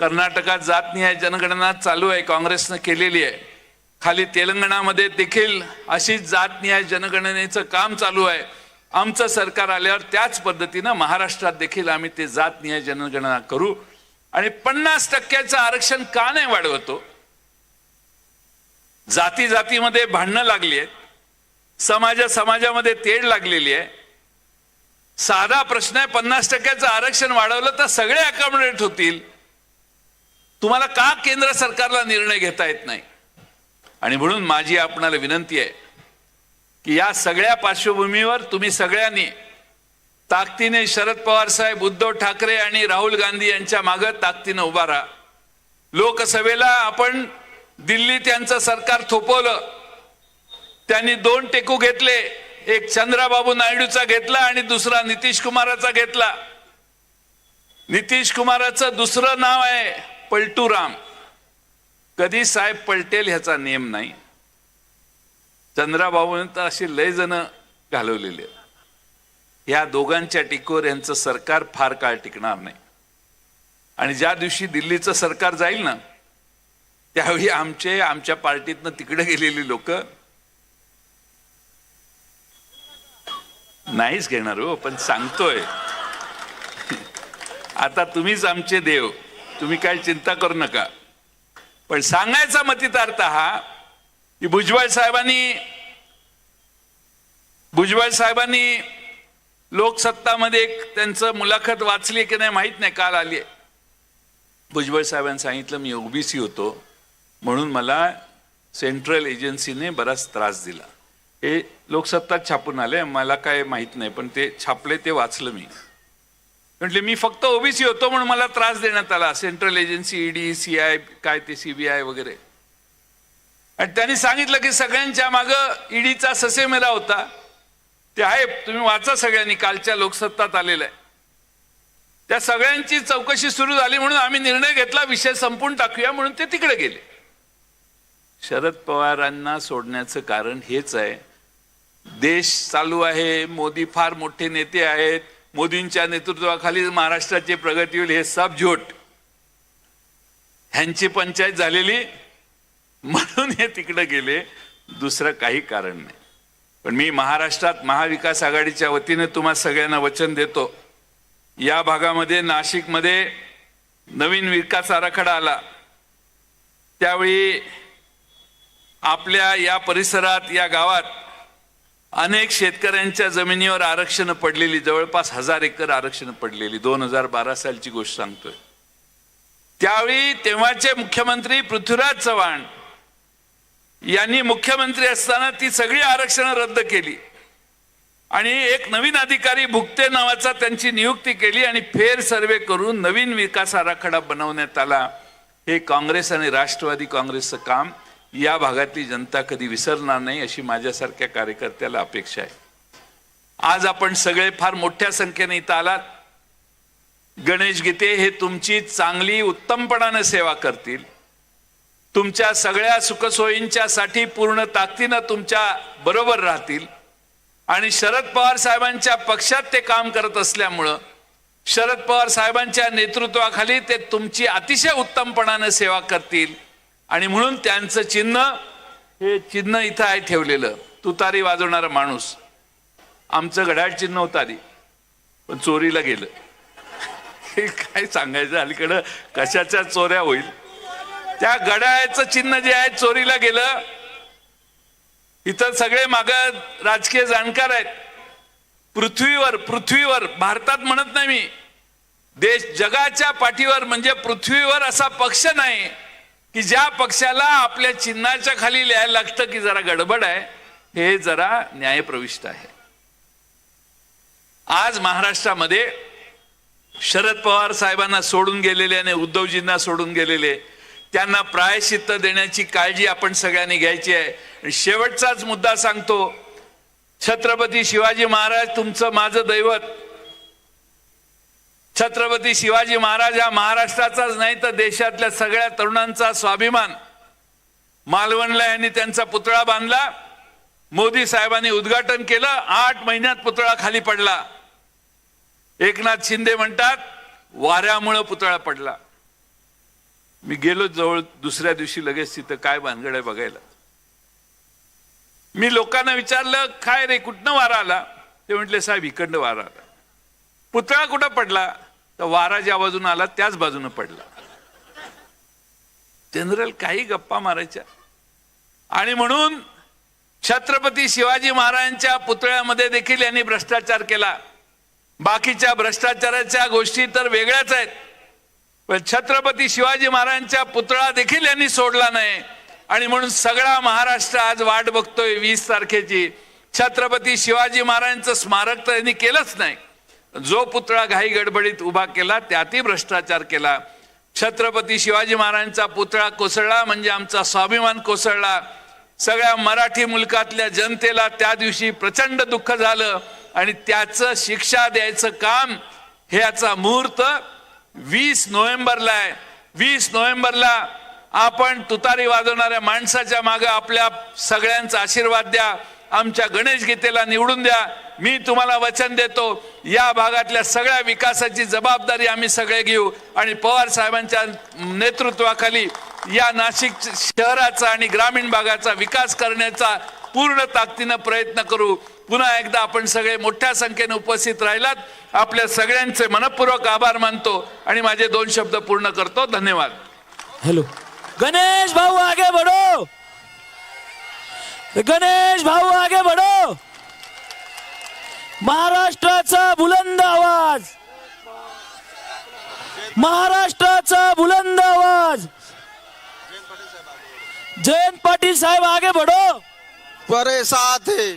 कर्नाटकात जातनिहाय जनगणना चालू आहे, काँग्रेसनं केलेली आहे. खाली तेलंगणामध्ये देखील अशीच जातनिहाय जनगणनेचं काम चालू आहे. आमचं सरकार आल्यावर त्याच पद्धतीनं महाराष्ट्रात देखील आम्ही ते जातनिहाय जनगणना करू. आणि 50% आरक्षण का नाही वाढवतो? जाती जातीमध्ये भांडणं लागली आहेत, समाजामध्ये तेढ लागलेली आहे. साधा प्रश्न आहे, 50% आरक्षण वाढवलं तर सगळे अकॉमोडेट होतील. तुम्हाला का केंद्र सरकारला निर्णय घेता येत नाही? आणि म्हणून माझी आपणाला विनंती आहे की या सगळ्या पार्श्वभूमीवर तुम्ही सगळ्यांनी ताकदीने शरद पवार साहेब, उद्धव ठाकरे आणि राहुल गांधी यांच्या मागे ताकदीने उभा राहा. लोकसभेला आपण दिल्लीत यांचं सरकार थोपवलं. त्यांनी 2 टेकू घेतले, एक चंद्राबाबू नायडूचा घेतला आणि दुसरा नितीश कुमाराचा घेतला. नितीश कुमाराचं दुसरं नाव आहे पलटूराम. कधी साहेब पलटेल ह्याचा नियम नाही. चंद्राबाबूने तर अशी लय जण घालवलेली. या दोघांच्या टीकोवर यांचं सरकार फार काळ टिकणार नाही. आणि ज्या दिवशी दिल्लीचं सरकार जाईल ना, त्यावेळी आमच्या पार्टीतनं तिकडे गेलेली लोक नाहीच घेणार हो. पण सांगतोय, आता तुम्हीच आमचे देव, तुम्ही काय चिंता करू नका. पण सांगायचा मतितार्थ हा की भुजबळ साहेबांनी लोकसत्तामध्ये एक त्यांचं मुलाखत वाचली की नाही माहित नाही, काल आली आहे. भुजबळ साहेबांनी सांगितलं, मी ओबीसी होतो म्हणून मला सेंट्रल एजन्सीने बराच त्रास दिला. हे लोकसत्तात छापून आले, मला काय माहित नाही, पण ते छापले ते वाचलं मी. म्हटले मी फक्त ओबीसी होतो म्हणून मला त्रास देण्यात आला, सेंट्रल एजन्सी, ईडी, सीआय, काय ते सीबीआय वगैरे. आणि त्यांनी सांगितलं की सगळ्यांच्या मागं ईडीचा ससेमेरा होता. ते आहे, तुम्ही वाचा सगळ्यांनी, कालच्या लोकसत्तात आलेलं आहे. त्या सगळ्यांची चौकशी सुरू झाली म्हणून आम्ही निर्णय घेतला विषय संपून टाकूया, म्हणून ते तिकडे गेले. शरद पवारांना सोडण्याचं कारण हेच आहे, देश चालू आहे, मोदी फार मोठे नेते आहेत, मोदींच्या नेतृत्वाखाली महाराष्ट्राची प्रगती होईल, हे सब झोट. ह्यांची पंचायत झालेली म्हणून हे तिकडे गेले, दुसरं काही कारण नाही. पण मी महाराष्ट्रात महाविकास आघाडीच्या वतीने तुम्हा सगळ्यांना वचन देतो, या भागामध्ये नाशिकमध्ये नवीन विकास आराखडा आला त्यावेळी आपल्या या परिसरात, या गावात अनेक शेतकऱ्यांच्या जमिनीवर आरक्षण पडलेली, जवळपास 1000 एकर आरक्षण पडलेली. 2012 सालची गोष्ट सांगतोय. त्यावेळी तेव्हाचे मुख्यमंत्री पृथ्वीराज चव्हाण यांनी मुख्यमंत्री असताना ती सगळी आरक्षण रद्द केली आणि एक नवीन अधिकारी भुक्ते नावाचा त्यांची नियुक्ती केली आणि फेर सर्वे करून नवीन विकास आराखडा बनवण्यात आला. हे काँग्रेस आणि राष्ट्रवादी काँग्रेसचं काम या भागातली जनता कधी विसरणार नाही, अशी माझ्यासारख्या कार्यकर्त्याला अपेक्षा आहे. आज आपण सगळे फार मोठ्या संख्येने इथं आलात. गणेश गीते हे तुमची चांगली उत्तमपणाने सेवा करतील, तुमच्या सगळ्या सुखसोयींच्या साठी पूर्ण ताकदीनं तुमच्या बरोबर राहतील. आणि शरद पवार साहेबांच्या पक्षात ते काम करत असल्यामुळं शरद पवार साहेबांच्या नेतृत्वाखाली ते तुमची अतिशय उत्तमपणाने सेवा करतील. आणि म्हणून त्यांचं चिन्ह, हे चिन्ह इथं आहे ठेवलेलं, तुतारी वाजवणारा माणूस. आमचं घड्याळ चिन्ह होतं आधी, पण चोरीला गेलं. हे काय सांगायचं, अलीकडं कशाच्या चोऱ्या होईल. त्या घड्याळाचं चिन्ह जे आहे चोरीला गेलं. इतर सगळे माग राजकीय जाणकार आहेत. पृथ्वीवर भारतात म्हणत नाही मी, देश जगाच्या पाठीवर म्हणजे पृथ्वीवर असा पक्ष नाही की ज्या पक्षाला आपल्या चिन्हाच्या खाली लिहायला लागतं की जरा गडबड आहे, हे जरा न्यायप्रविष्ट आहे. आज महाराष्ट्रामध्ये शरद पवार साहेबांना सोडून गेलेले आणि उद्धवजींना सोडून गेलेले, त्यांना प्रायश्चित्त देण्याची काळजी आपण सगळ्यांनी घ्यायची आहे. शेवटचाच मुद्दा सांगतो. छत्रपती शिवाजी महाराज तुमचं माझं दैवत. छत्रपती शिवाजी महाराज हा महाराष्ट्राचाच नाही तर देशातल्या सगळ्या तरुणांचा स्वाभिमान. मालवणला यांनी त्यांचा पुतळा बांधला. मोदी साहेबांनी उद्घाटन केलं. 8 महिन्यात पुतळा खाली पडला. एकनाथ शिंदे म्हणतात वाऱ्यामुळे पुतळा पडला. मी गेलो जवळ दुसऱ्या दिवशी लगेच तिथं काय भानगड आहे बघायला. मी लोकांना विचारलं काय रे कुठनं वारा आला. ते म्हटले साहेब इकडनं वारा आला. पुतळा कुठं पडला तर वारा ज्या बाजून आला त्याच बाजूने पडला. जनरल काही गप्पा मारायच्या. आणि म्हणून छत्रपती शिवाजी महाराजांच्या पुतळ्यामध्ये देखील यांनी भ्रष्टाचार केला. बाकीच्या भ्रष्टाचाराच्या गोष्टी तर वेगळ्याच आहेत, पण छत्रपती शिवाजी महाराजांच्या पुतळा देखील यांनी सोडला नाही. आणि म्हणून सगळा महाराष्ट्र आज वाट बघतोय 20 तारखेची. छत्रपती शिवाजी महाराजांचं स्मारक तर यांनी केलंच नाही. जो पुतळा घाई गडबडीत उभा केला त्यातही भ्रष्टाचार केला. छत्रपती शिवाजी महाराजांचा पुतळा कोसळला म्हणजे आमचा स्वाभिमान कोसळला. सगळ्या मराठी मुलकातल्या जनतेला त्या दिवशी प्रचंड दुःख झालं. आणि त्याचं शिक्षा द्यायचं काम ह्याचा मुहूर्त 20 नोव्हेंबरला आहे. 20 नोव्हेंबरला आपण तुतारी वाजवणाऱ्या माणसाच्या मागे आपल्या सगळ्यांचा आशीर्वाद द्या. आमच्या गणेश गीतेला निवडून द्या. मी तुम्हाला वचन देतो या भागातल्या सगळ्या विकासाची जबाबदारी आम्ही सगळे घेऊ. आणि पवार साहेबांच्या नेतृत्वाखाली या नाशिक शहराचा आणि ग्रामीण भागाचा विकास करण्याचा पूर्ण ताकदीनं प्रयत्न करू. पुन्हा एकदा आपण सगळे मोठ्या संख्येने उपस्थित राहिलात. आपल्या सगळ्यांचे मनपूर्वक आभार मानतो आणि माझे 2 शब्द पूर्ण करतो. धन्यवाद. हेलो गणेश भाऊ आगे बढ़ो. गणेश भाऊ आगे बढ़ो. महाराष्ट्राचा बुलंद आवाज. महाराष्ट्राचा बुलंद आवाज. जयंत पाटील साहेब आगे बढ़ो. बड़े साथ है.